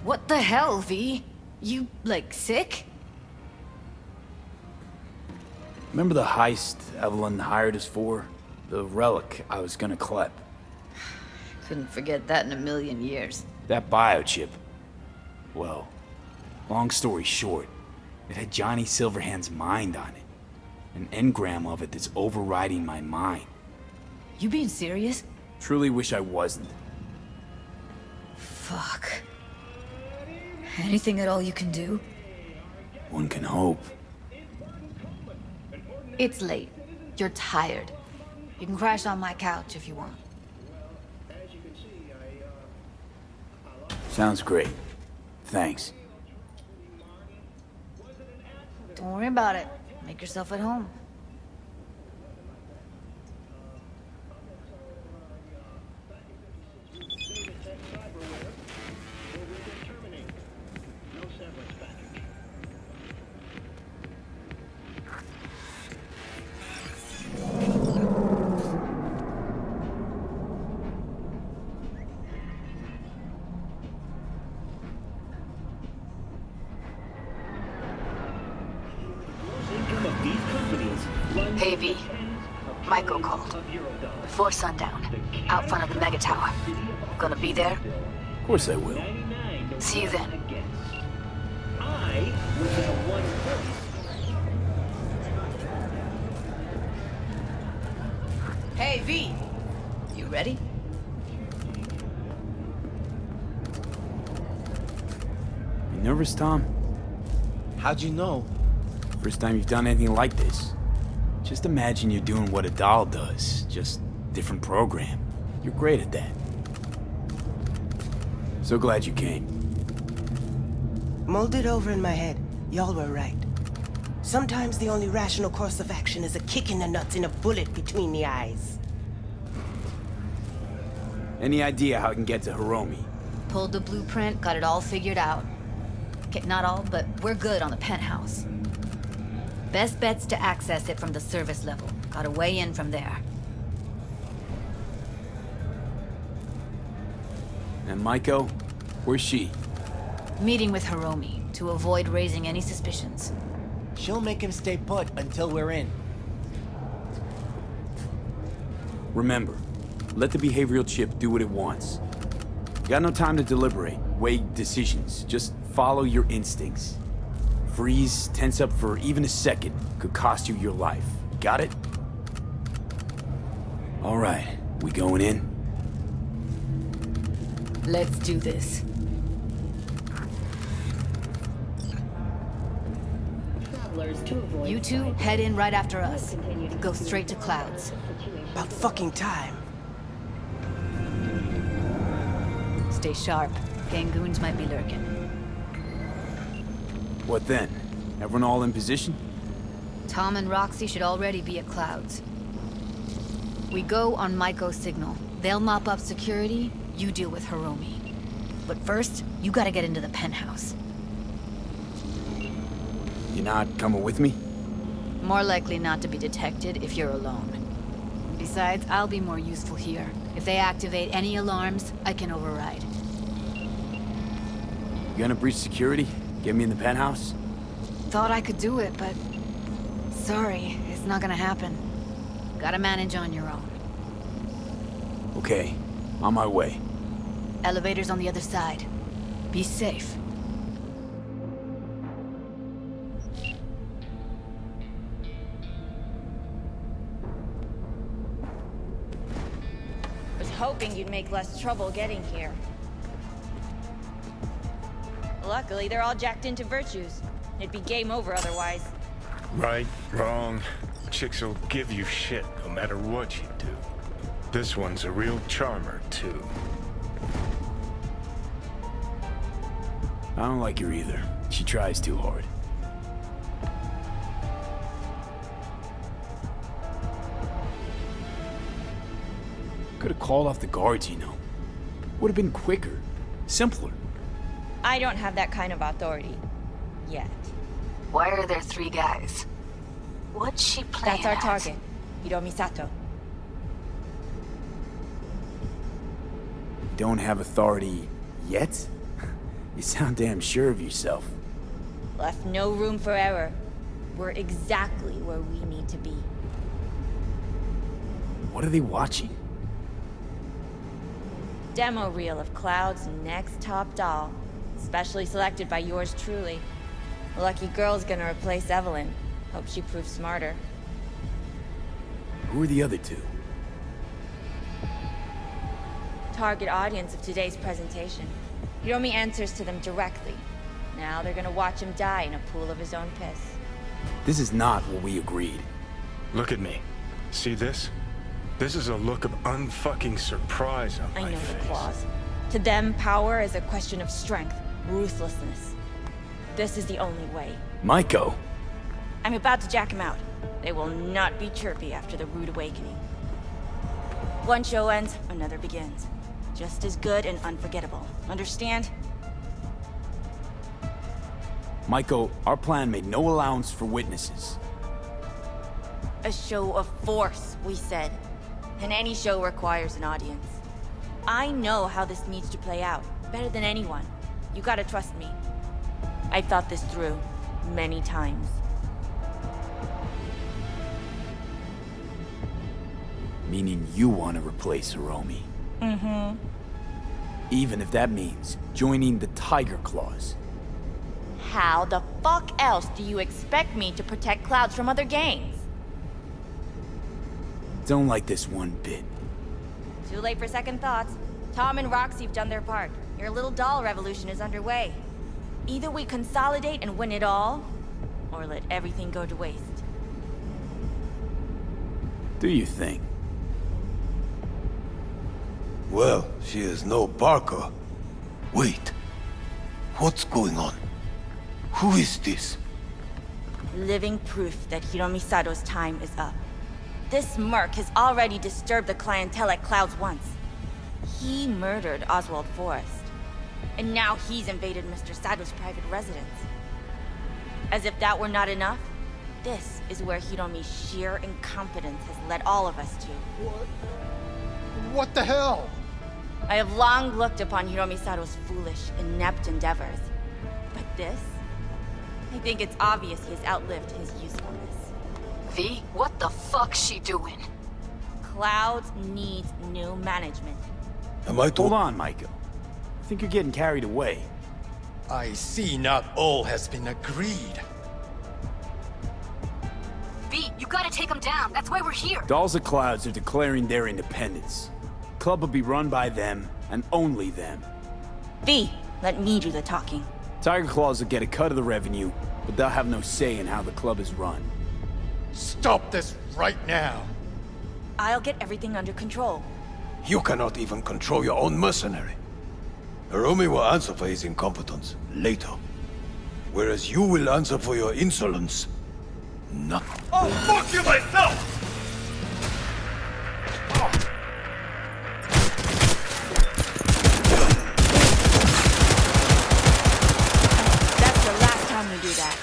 What the hell, V? You, like, sick? Remember the heist Evelyn hired us for? The relic I was gonna collect. Couldn't forget that in a million years. That biochip. Well, long story short, it had Johnny Silverhand's mind on it. An engram of it that's overriding my mind. You being serious? Truly wish I wasn't. Fuck. Anything at all you can do? One can hope. It's late. You're tired. You can crash on my couch if you want. Sounds great. Thanks. Don't worry about it. Make yourself at home. Hey, V. Michael called. Before sundown. Out front of the Mega Tower. Gonna be there? Of course I will. See you then. Hey, V. You ready? You nervous, Tom? How'd you know? First time you've done anything like this. Just imagine you're doing what a doll does, just different program. You're great at that. So glad you came. Mulled it over in my head. Y'all were right. Sometimes the only rational course of action is a kick in the nuts and a bullet between the eyes. Any idea how I can get to Hiromi? Pulled the blueprint, got it all figured out. Okay, not all, but we're good on the penthouse. Best bet's to access it from the service level. Got a way in from there. And Maiko? Where's she? Meeting with Hiromi to avoid raising any suspicions. She'll make him stay put until we're in. Remember, let the behavioral chip do what it wants. You got no time to deliberate, weigh decisions. Just follow your instincts. Freeze, tense up for even a second could cost you your life. Got it? All right, we going in? Let's do this. Travelers to avoid You two head in right after us. Go straight to Clouds. About fucking time. Stay sharp. Gangoons might be lurking. What then? Everyone all in position? Tom and Roxy should already be at Clouds. We go on Maiko's signal. They'll mop up security, you deal with Hiromi. But first, you gotta get into the penthouse. You not coming with me? More likely not to be detected if you're alone. Besides, I'll be more useful here. If they activate any alarms, I can override. You gonna breach security? Get me in the penthouse? Thought I could do it, but... Sorry, it's not gonna happen. Gotta manage on your own. Okay, on my way. Elevator's on the other side. Be safe. Was hoping you'd make less trouble getting here. Luckily, they're all jacked into virtues. It'd be game over otherwise. Right, wrong. Chicks will give you shit no matter what you do. This one's a real charmer, too. I don't like her either. She tries too hard. Could have called off the guards, you know. Would have been quicker, simpler. I don't have that kind of authority. Yet. Why are there 3 guys? What's she playing That's our at? target. Hiromi Sato. Don't have authority yet? You sound damn sure of yourself. Left no room for error. We're exactly where we need to be. What are they watching? Demo reel of Cloud's next top doll. Specially selected by yours truly. Lucky girl's gonna replace Evelyn. Hope she proves smarter. Who are the other 2? Target audience of today's presentation. Hiromi answers to them directly. Now they're gonna watch him die in a pool of his own piss. This is not what we agreed. Look at me. See this? This is a look of unfucking surprise on my I know face. the claws. To them, power is a question of strength, ruthlessness. This is the only way. Maiko! I'm about to jack him out. They will not be chirpy after the rude awakening. One show ends, another begins. Just as good and unforgettable. Understand? Maiko, our plan made no allowance for witnesses. A show of force, we said. And any show requires an audience. I know how this needs to play out, better than anyone. You gotta trust me. I've thought this through, many times. Meaning you want to replace Hiromi. Mm-hmm. Even if that means joining the Tiger Claws. How the fuck else do you expect me to protect Clouds from other gangs? Don't like this one bit. Too late for second thoughts. Tom and Roxy have done their part. Your little doll revolution is underway. Either we consolidate and win it all, or let everything go to waste. Do you think? Well, she is no Parker. Wait. What's going on? Who is this? Living proof that Hiromi Sato's time is up. This merc has already disturbed the clientele at Clouds once. He murdered Oswald Forrest. And now he's invaded Mr. Sato's private residence. As if that were not enough, this is where Hiromi's sheer incompetence has led all of us to. What the hell? I have long looked upon Hiromi Sato's foolish, inept endeavors. But this? I think it's obvious he has outlived his usefulness. V, what the fuck's she doing? Clouds needs new management. Am I Hold on, Michael. I think you're getting carried away. I see not all has been agreed. V, you gotta take him down. That's why we're here. Dolls of Clouds are declaring their independence. Club will be run by them, and only them. V, let me do the talking. Tiger Claws will get a cut of the revenue, but they'll have no say in how the club is run. Stop this right now. I'll get everything under control. You cannot even control your own mercenary. Hiromi will answer for his incompetence later. Whereas you will answer for your insolence. Now. I'll fuck you myself! That's the last time we do that.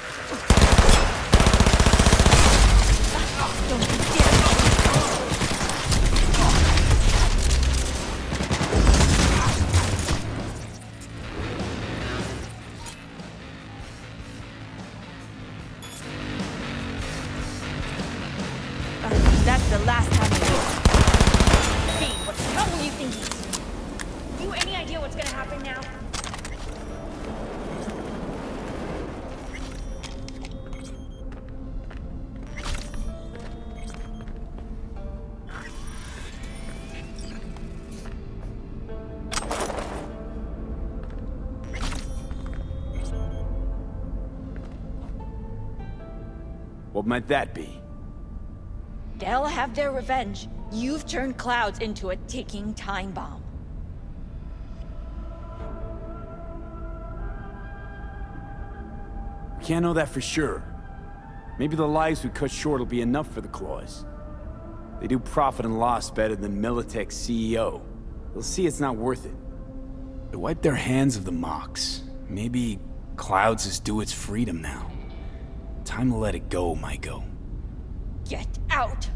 Don't you dare! That's the last time we do it. Hey, what the hell were you thinking? You any idea what's gonna happen now? What might that be? They'll have their revenge. You've turned Clouds into a ticking time bomb. We can't know that for sure. Maybe the lives we cut short will be enough for the Claws. They do profit and loss better than Militech's CEO. They'll see it's not worth it. They wipe their hands of the Mox. Maybe Clouds is due its freedom now. Time to let it go, Maiko. Get out!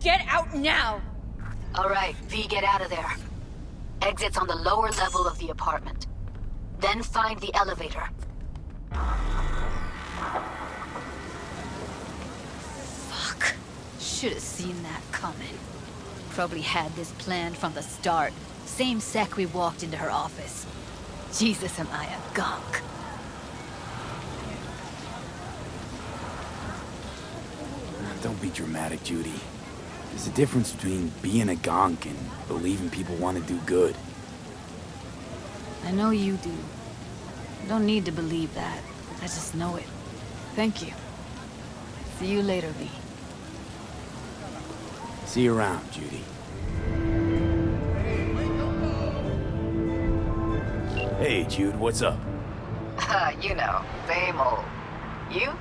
Get out now! All right, V, get out of there. Exit's on the lower level of the apartment. Then find the elevator. Fuck. Should have seen that coming. Probably had this planned from the start. Same sec we walked into her office. Jesus, am I a gunk. Don't be dramatic, Judy. There's a difference between being a gonk and believing people want to do good. I know you do. I don't need to believe that. I just know it. Thank you. See you later, V. See you around, Judy. Hey, Jude, what's up? You know, same old. You?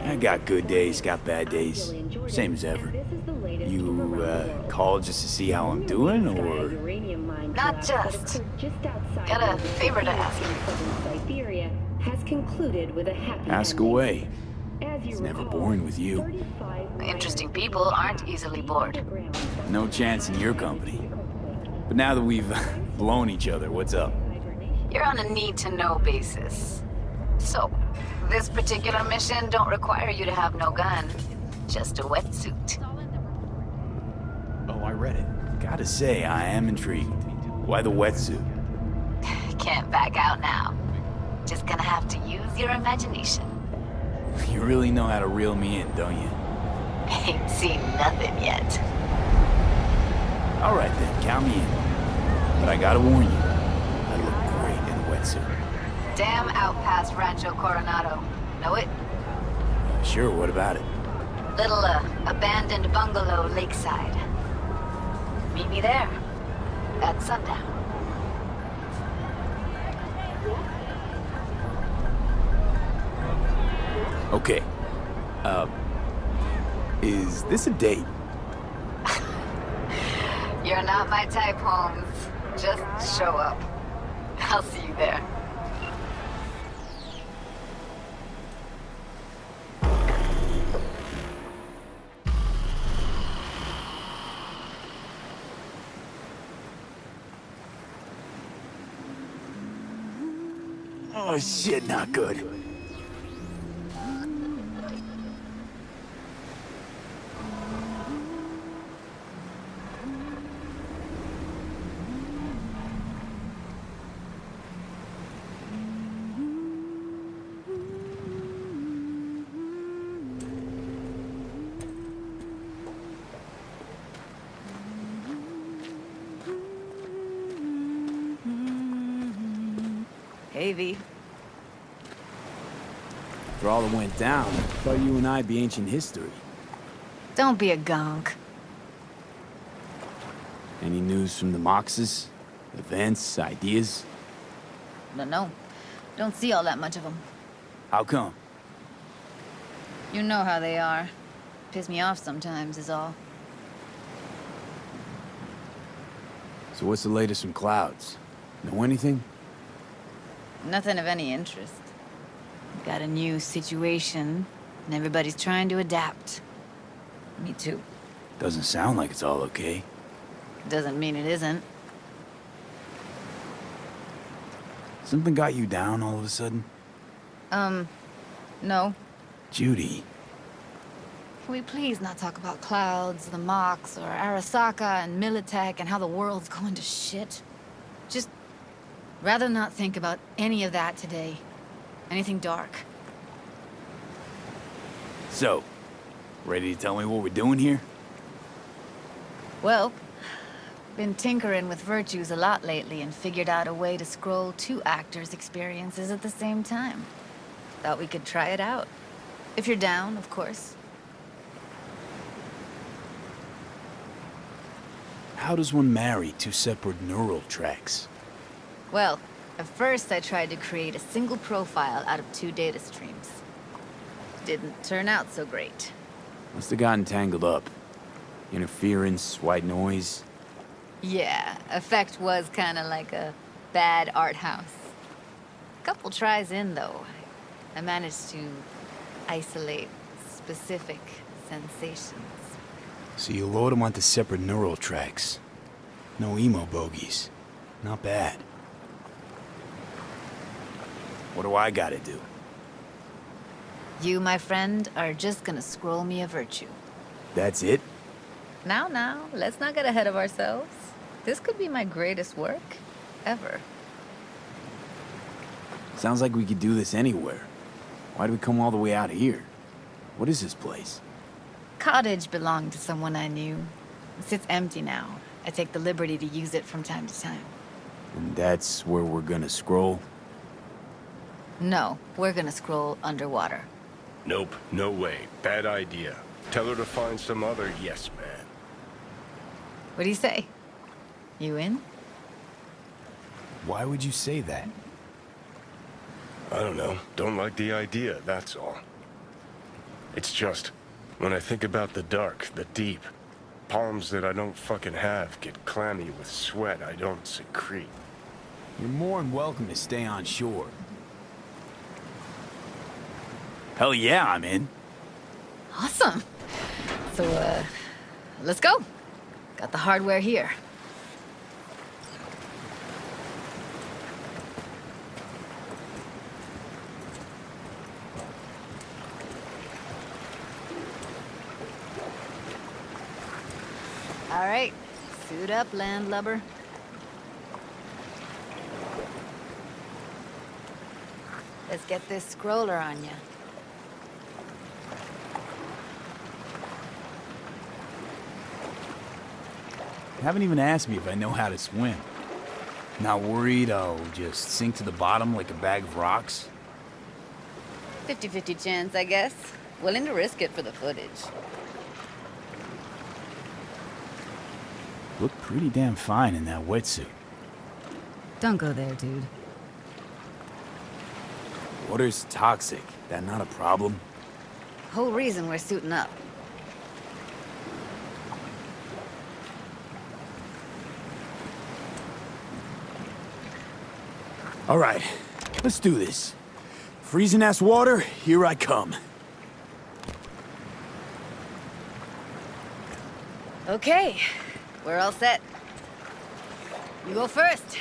I got good days, got bad days. Same as ever. You, called just to see how I'm doing, or...? Not just. Got a favor to ask. Has concluded with a happy Ask away. It's never boring with you. Interesting people aren't easily bored. No chance in your company. But now that we've blown each other, what's up? You're on a need-to-know basis. So, this particular mission don't require you to have no gun. Just a wetsuit. Oh, I read it. Gotta say, I am intrigued. Why the wetsuit? Can't back out now. Just gonna have to use your imagination. You really know how to reel me in, don't you? Ain't seen nothing yet. All right then, count me in. But I gotta warn you, I look great in a wetsuit. Dam out past Rancho Coronado. Know it? Sure, what about it? Little, abandoned bungalow lakeside. Meet me there. At sundown. Okay. Is this a date? You're not my type, Holmes. Just show up. I'll see you there. Oh shit, not good. Hey, V. For all that went down, I thought you and I'd be ancient history. Don't be a gonk. Any news from the Moxes? Events, ideas? No. Don't see all that much of them. How come? You know how they are. Piss me off sometimes is all. So what's the latest from Clouds? Know anything? Nothing of any interest. Got a new situation, and everybody's trying to adapt. Me too. Doesn't sound like it's all okay. Doesn't mean it isn't. Something got you down all of a sudden? No. Judy. Can we please not talk about Clouds, the Mox, or Arasaka and Militech and how the world's going to shit? Just rather not think about any of that today. Anything dark. So, ready to tell me what we're doing here? Well, been tinkering with virtues a lot lately and figured out a way to scroll 2 actors' experiences at the same time. Thought we could try it out. If you're down, of course. How does one marry 2 separate neural tracks? Well, at first I tried to create a single profile out of 2 data streams. Didn't turn out so great. Must have gotten tangled up. Interference, white noise. Yeah, effect was kinda like a bad art house. Couple tries in, though, I managed to isolate specific sensations. So you load them onto separate neural tracks. No emo bogies. Not bad. What do I gotta do? You, my friend, are just gonna scroll me a virtue. That's it? Now, let's not get ahead of ourselves. This could be my greatest work ever. Sounds like we could do this anywhere. Why do we come all the way out here? What is this place? Cottage belonged to someone I knew. It sits empty now. I take the liberty to use it from time to time. And that's where we're gonna scroll? No, we're gonna scroll underwater. Nope, no way. Bad idea. Tell her to find some other yes man. What do you say? You in? Why would you say that? I don't know. Don't like the idea, that's all. It's just, when I think about the dark, the deep, palms that I don't fucking have get clammy with sweat I don't secrete. You're more than welcome to stay on shore. Hell yeah, I'm in. Awesome. So, let's go. Got the hardware here. All right, suit up, landlubber. Let's get this scroller on ya. You haven't even asked me if I know how to swim. Not worried I'll just sink to the bottom like a bag of rocks? 50-50 chance, I guess. Willing to risk it for the footage. Look pretty damn fine in that wetsuit. Don't go there, dude. Water's toxic. That not a problem? Whole reason we're suiting up. All right, let's do this. Freezing-ass water, here I come. Okay, we're all set. You go first.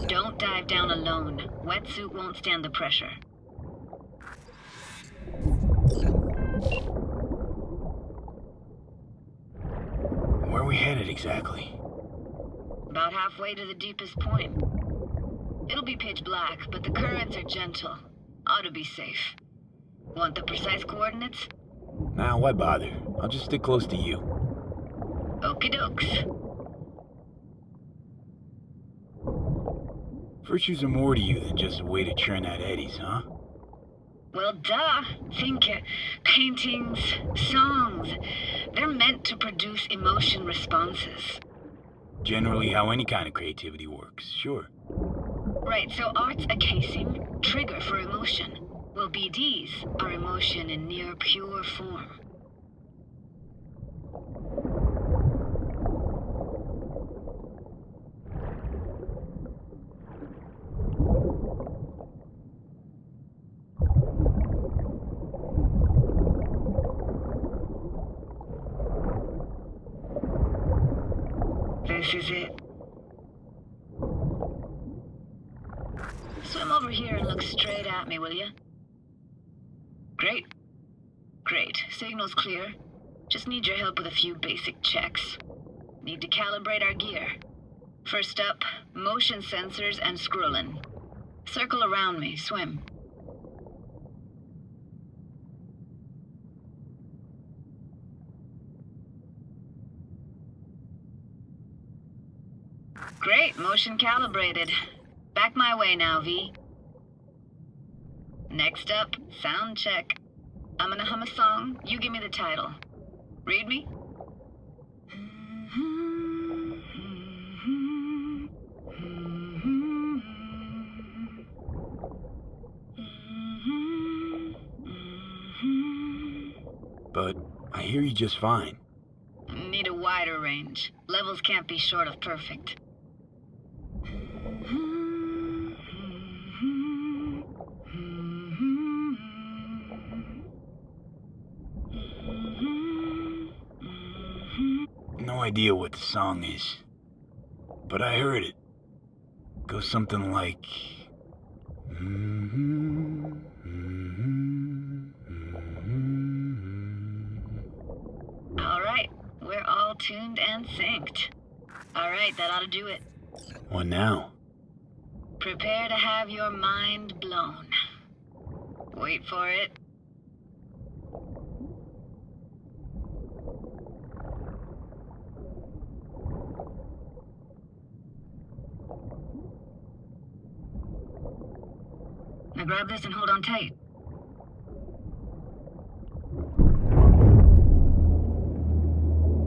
Don't dive down alone. Wetsuit won't stand the pressure. Where are we headed exactly? About halfway to the deepest point. It'll be pitch black, but the currents are gentle. Ought to be safe. Want the precise coordinates? Nah, why bother? I'll just stick close to you. Okie dokes. Virtues are more to you than just a way to churn out eddies, huh? Well, duh. Think paintings, songs. They're meant to produce emotion responses. Generally how any kind of creativity works, sure. Right, so art's a casing, trigger for emotion. Well, BDs are emotion in near pure form. This is it. Swim over here and look straight at me, will you? Great. Great. Signal's clear. Just need your help with a few basic checks. Need to calibrate our gear. First up, motion sensors and scrolling. Circle around me. Swim. Great. Motion calibrated. Back my way now, V. Next up, sound check. I'm gonna hum a song. You give me the title. Read me? But I hear you just fine. Need a wider range. Levels can't be short of perfect. No idea what the song is. But I heard it. Goes something like... Alright, we're all tuned and synced. Alright, that ought to do it. What now? Prepare to have your mind blown. Wait for it. Now grab this and hold on tight.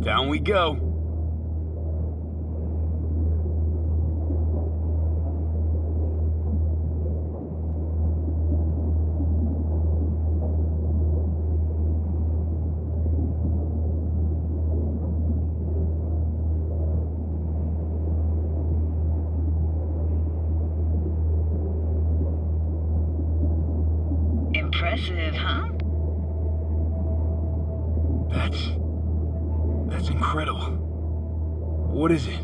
Down we go. Impressive, huh? That's incredible. What is it?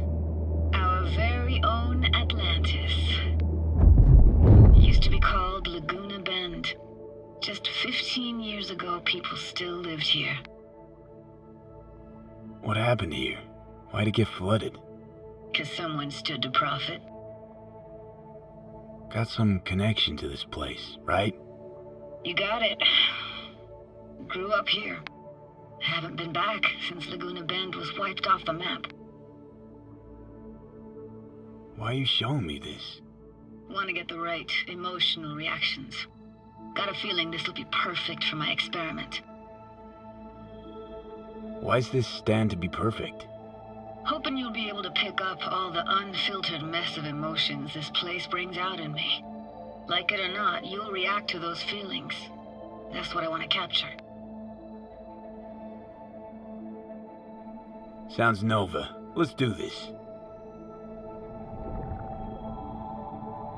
Our very own Atlantis. Used to be called Laguna Bend. Just 15 years ago, people still lived here. What happened here? Why'd it get flooded? 'Cause someone stood to profit. Got some connection to this place, right? You got it. Grew up here. Haven't been back since Laguna Bend was wiped off the map. Why are you showing me this? Want to get the right emotional reactions. Got a feeling this will be perfect for my experiment. Why's this stand to be perfect? Hoping you'll be able to pick up all the unfiltered mess of emotions this place brings out in me. Like it or not, you'll react to those feelings. That's what I want to capture. Sounds Nova. Let's do this.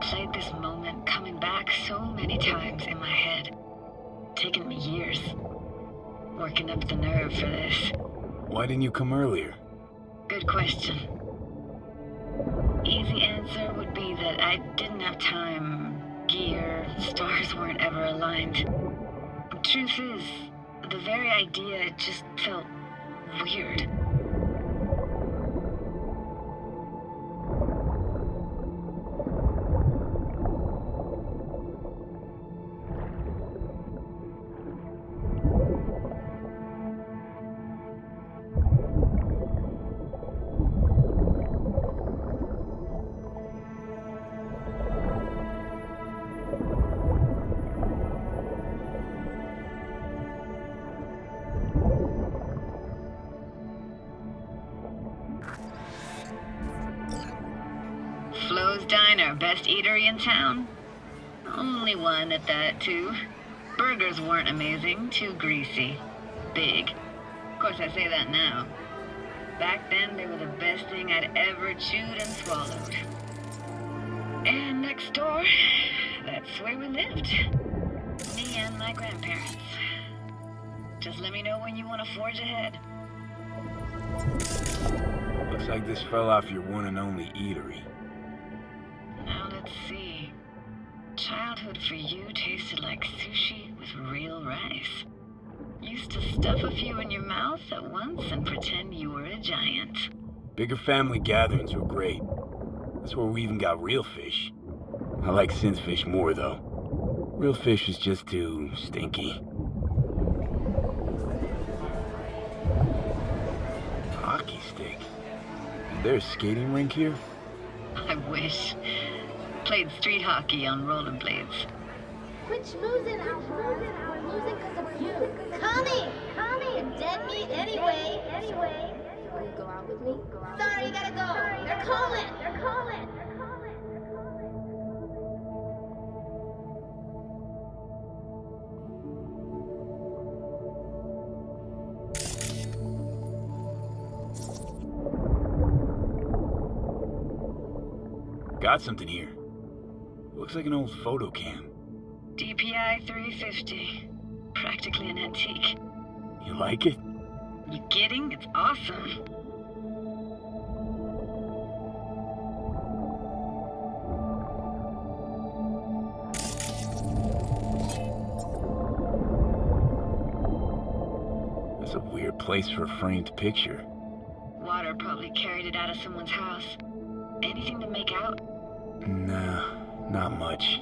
Played this moment coming back so many times in my head. Taken me years. Working up the nerve for this. Why didn't you come earlier? Good question. Easy answer would be that I didn't have time, gear, stars weren't ever aligned. Truth is, the very idea just felt weird. Flo's Diner, best eatery in town? Only one at that, too. Burgers weren't amazing, too greasy. Big. Of course, I say that now. Back then, they were the best thing I'd ever chewed and swallowed. And next door, that's where we lived. Me and my grandparents. Just let me know when you want to forge ahead. Looks like this fell off your one and only eatery. Now let's see. Childhood for you tasted like sushi with real rice. Used to stuff a few in your mouth at once and pretend you were a giant. Bigger family gatherings were great. That's where we even got real fish. I like synth fish more, though. Real fish is just too stinky. Hockey stick? Is there a skating rink here? I wish. Played street hockey on rollerblades. Quit schmoozing, Alpha. We're losing because of you. Connie! You're dead meat anyway. Will you go out with me? Sorry, you gotta go. They're calling. Got something here. Looks like an old photo cam. DPI 350. Practically an antique. You like it? You kidding? It's awesome. That's a weird place for a framed picture. Water probably carried it out of someone's house. Anything to make out? Nah, not much.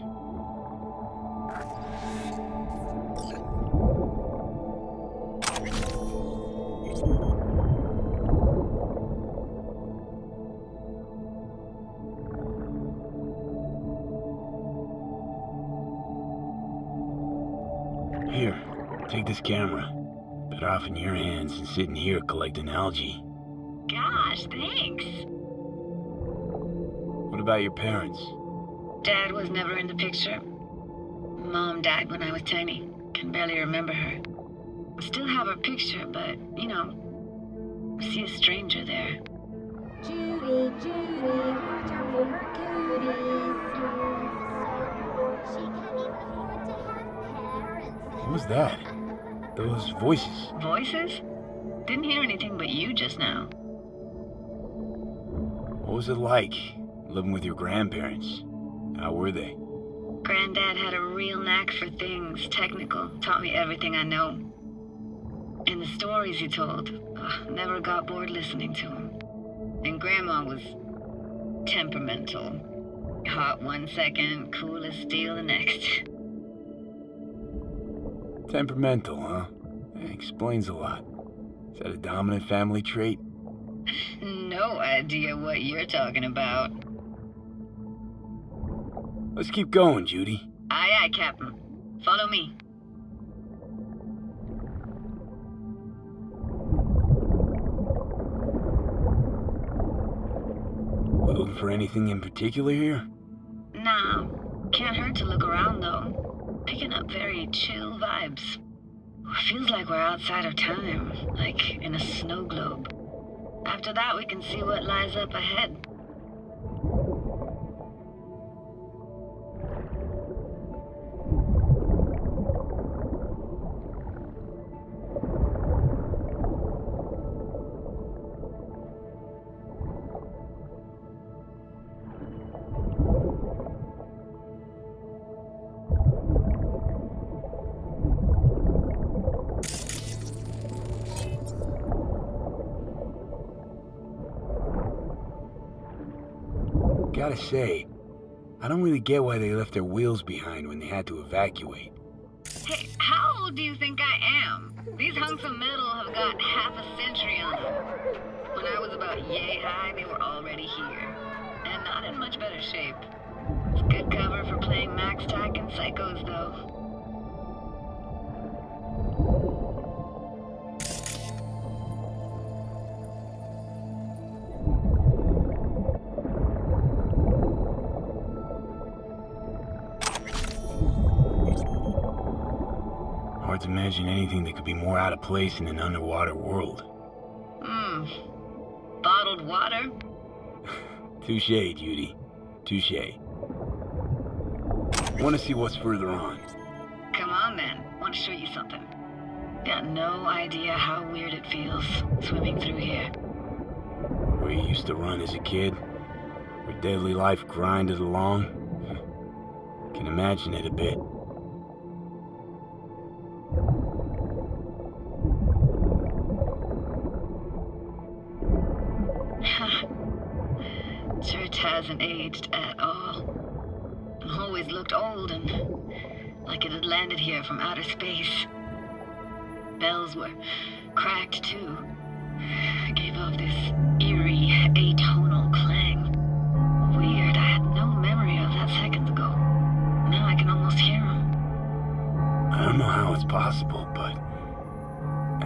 Here, take this camera. Better off in your hands than sitting here collecting algae. Gosh, thanks. What about your parents? Dad was never in the picture. Mom died when I was tiny. Can barely remember her. Still have her picture, but, you know, see a stranger there. Judy, watch out for her cooties. She can't even afford to have parents. What was that? Those voices. Voices? Didn't hear anything but you just now. What was it like, living with your grandparents? How were they? Granddad had a real knack for things technical. Taught me everything I know. And the stories he told, never got bored listening to him. And Grandma was temperamental. Hot one second, cool as steel the next. Temperamental, huh? Explains a lot. Is that a dominant family trait? No idea what you're talking about. Let's keep going, Judy. Aye, aye, Captain. Follow me. We looking for anything in particular here? Nah, can't hurt to look around though. Picking up very chill vibes. Feels like we're outside of time, like in a snow globe. After that, we can see what lies up ahead. Gotta say, I don't really get why they left their wheels behind when they had to evacuate. Hey, how old do you think I am? These hunks of metal have got half a century on them. When I was about yay high, they were already here. And not in much better shape. It's good cover for playing Max Tack and Psychos, though. Hard to imagine anything that could be more out of place in an underwater world. Bottled water? Touche, Judy. Touche. Want to see what's further on? Come on, then. Want to show you something. Got no idea how weird it feels, swimming through here. Where you used to run as a kid? Where daily life grinded along? Can imagine it a bit. Church hasn't aged at all. Always looked old and like it had landed here from outer space. Bells were cracked too. Gave off this eerie, atonal clang. Weird, I had no memory of that seconds ago. Now I can almost hear them. I don't know how it's possible, but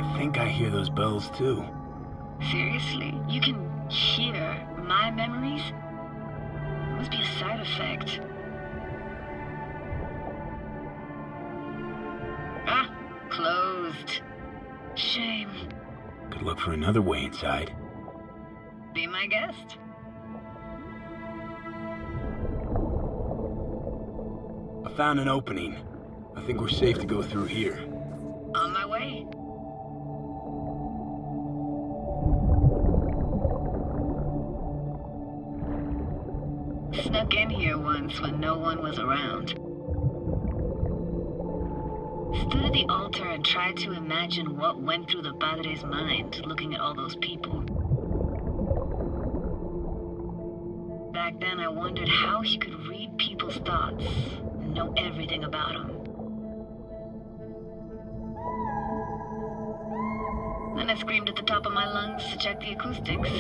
I think I hear those bells too. Seriously? You can hear my memories? It must be a side effect. Ah, closed. Shame. Could look for another way inside. Be my guest. I found an opening. I think we're safe to go through here. On my way. Snuck in here once when no one was around. Stood at the altar and tried to imagine what went through the Padre's mind looking at all those people. Back then I wondered how he could read people's thoughts and know everything about them. Then I screamed at the top of my lungs to check the acoustics.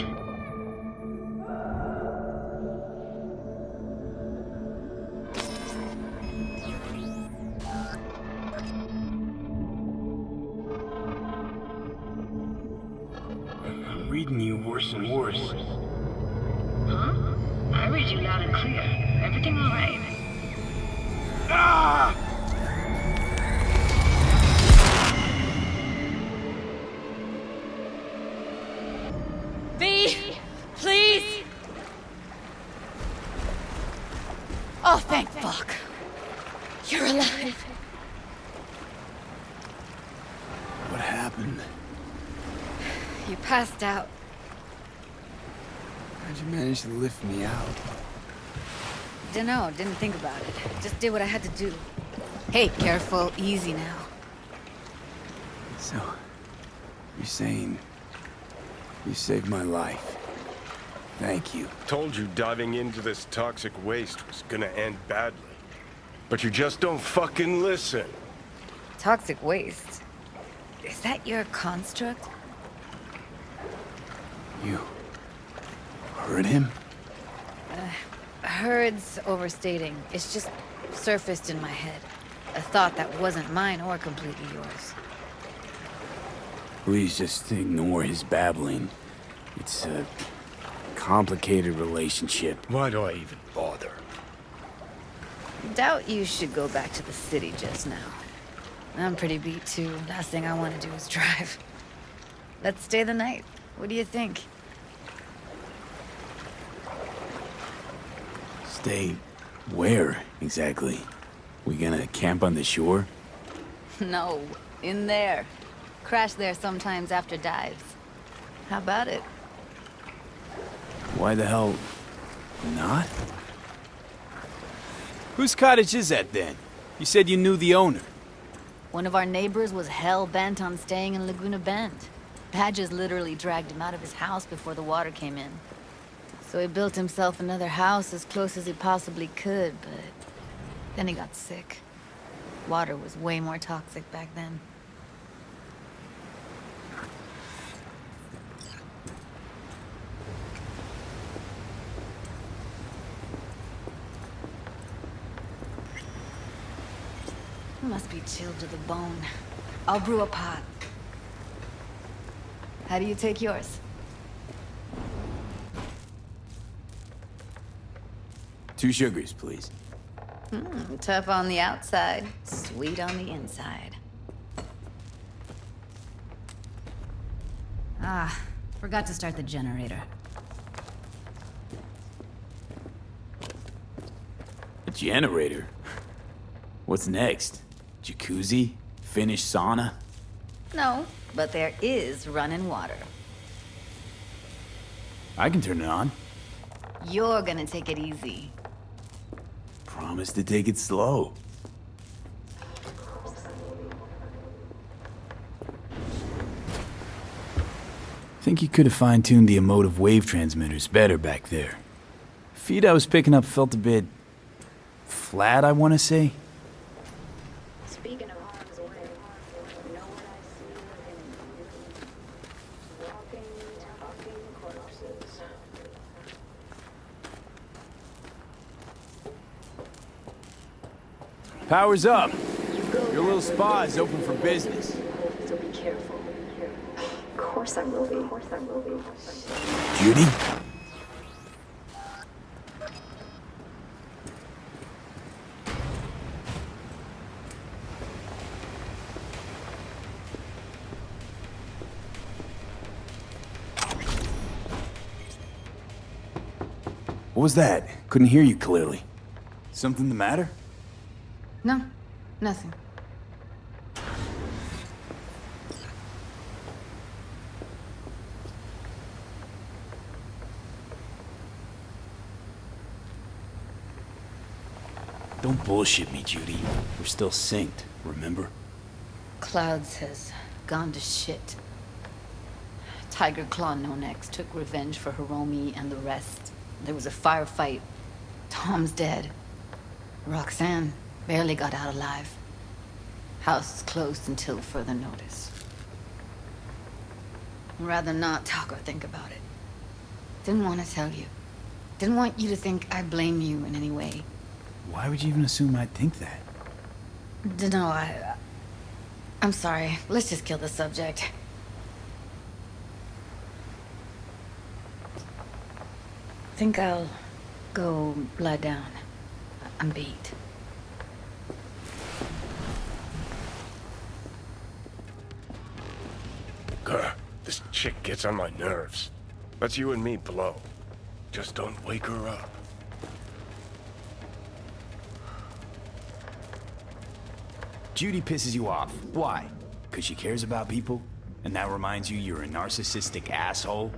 Reading you worse and worse. Huh? I read you loud and clear. Everything all right? Ah! V! Please! Oh, thank fuck. You're alive. What happened? You passed out. How'd you manage to lift me out? Dunno, didn't think about it. Just did what I had to do. Hey, careful, easy now. So, you're saying you saved my life. Thank you. Told you diving into this toxic waste was gonna end badly. But you just don't fucking listen. Toxic waste? Is that your construct? You heard him? Heard's overstating. It's just surfaced in my head. A thought that wasn't mine or completely yours. Please just ignore his babbling. It's a complicated relationship. Why do I even bother? Doubt you should go back to the city just now. I'm pretty beat too. Last thing I want to do is drive. Let's stay the night. What do you think? Stay where, exactly? We gonna camp on the shore? No, in there. Crash there sometimes after dives. How about it? Why the hell not? Whose cottage is that then? You said you knew the owner. One of our neighbors was hell-bent on staying in Laguna Bend. Badges literally dragged him out of his house before the water came in. So he built himself another house as close as he possibly could, but then he got sick. Water was way more toxic back then. Must be chilled to the bone. I'll brew a pot. How do you take yours? 2 sugars, please. Tough on the outside, sweet on the inside. Ah, forgot to start the generator. A generator? What's next? Jacuzzi? Finnish sauna? No, but there is running water. I can turn it on. You're gonna take it easy. Promise to take it slow. Think you could have fine-tuned the emotive wave transmitters better back there. Feed I was picking up felt a bit flat, I want to say. Speaking of harm's way, you know what I see in walking, talking corpses. Power's up. Your little spa is open for business. So be careful. Of course I will be. Judy? What was that? Couldn't hear you clearly. Something the matter? No, nothing. Don't bullshit me, Judy. We're still synced, remember? Clouds has gone to shit. Tiger Claw No Next took revenge for Hiromi and the rest. There was a firefight. Tom's dead. Roxanne barely got out alive. House is closed until further notice. I'd rather not talk or think about it. Didn't want to tell you. Didn't want you to think I blame you in any way. Why would you even assume I'd think that? Dunno, I'm sorry. Let's just kill the subject. Think I'll go lie down. I'm beat. Grr, this chick gets on my nerves. Let's you and me blow. Just don't wake her up. Judy pisses you off. Why? Because she cares about people? And that reminds you you're a narcissistic asshole?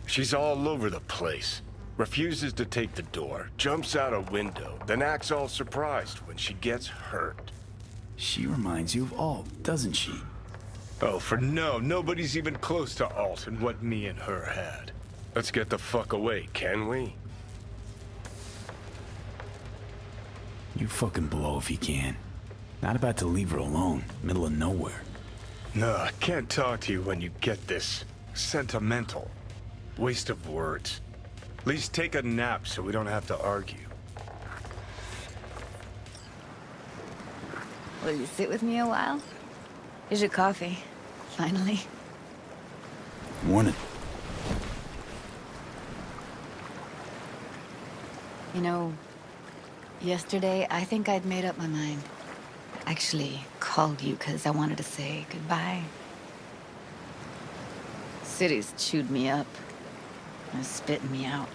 She's all over the place. Refuses to take the door, jumps out a window, then acts all surprised when she gets hurt. She reminds you of Alt, doesn't she? Oh, for no, nobody's even close to Alt and what me and her had. Let's get the fuck away, can we? You fucking blow if you can. Not about to leave her alone, middle of nowhere. No, I can't talk to you when you get this sentimental. Waste of words. At least take a nap so we don't have to argue. Will you sit with me a while? Here's your coffee. Finally. Morning. You know, yesterday I think I'd made up my mind. Actually, called you because I wanted to say goodbye. City's chewed me up. And spitting me out.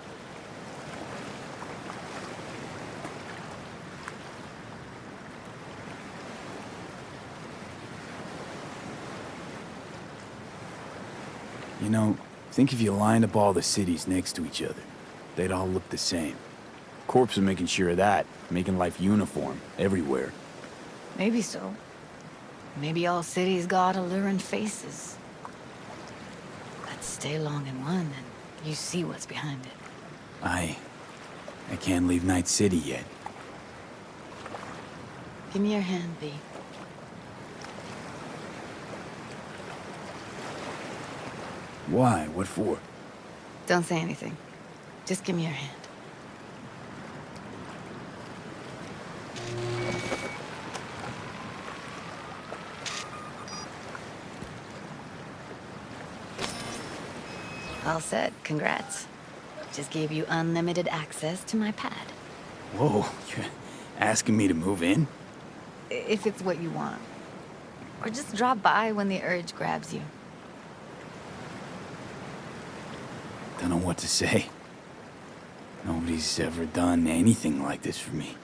You know, think if you lined up all the cities next to each other, they'd all look the same. Corps are making sure of that, making life uniform everywhere. Maybe so. Maybe all cities got alluring faces. Let's stay long in one and you see what's behind it. I can't leave Night City yet. Give me your hand, V. Why? What for? Don't say anything. Just give me your hand. All set. Congrats. Just gave you unlimited access to my pad. Whoa, you're asking me to move in? If it's what you want. Or just drop by when the urge grabs you. Don't know what to say. Nobody's ever done anything like this for me.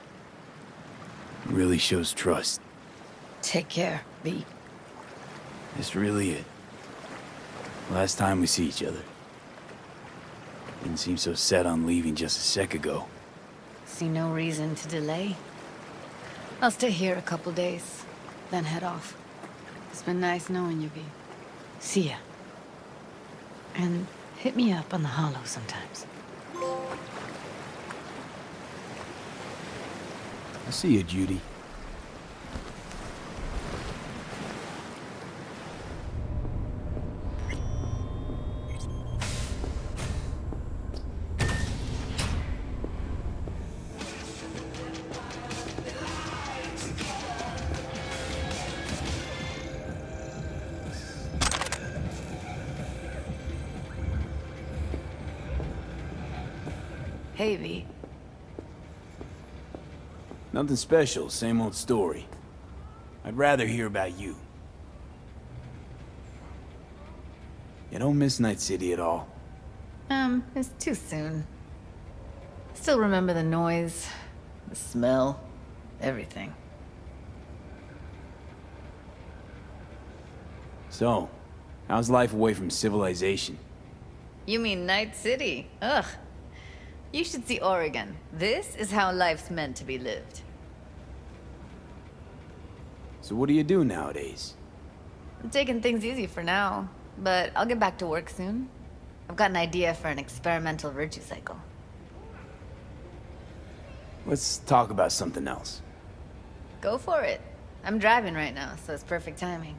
It really shows trust. Take care, V. That's really it. Last time we see each other. Didn't seem so set on leaving just a sec ago. See no reason to delay. I'll stay here a couple days, then head off. It's been nice knowing you, V. See ya. And hit me up on the holo sometimes. I'll see you, Judy. Hey, V. Nothing special, same old story. I'd rather hear about you. You don't miss Night City at all? It's too soon. Still remember the noise, the smell, everything. So, how's life away from civilization? You mean Night City? Ugh. You should see Oregon. This is how life's meant to be lived. So what do you do nowadays? I'm taking things easy for now, but I'll get back to work soon. I've got an idea for an experimental virtue cycle. Let's talk about something else. Go for it. I'm driving right now, so it's perfect timing.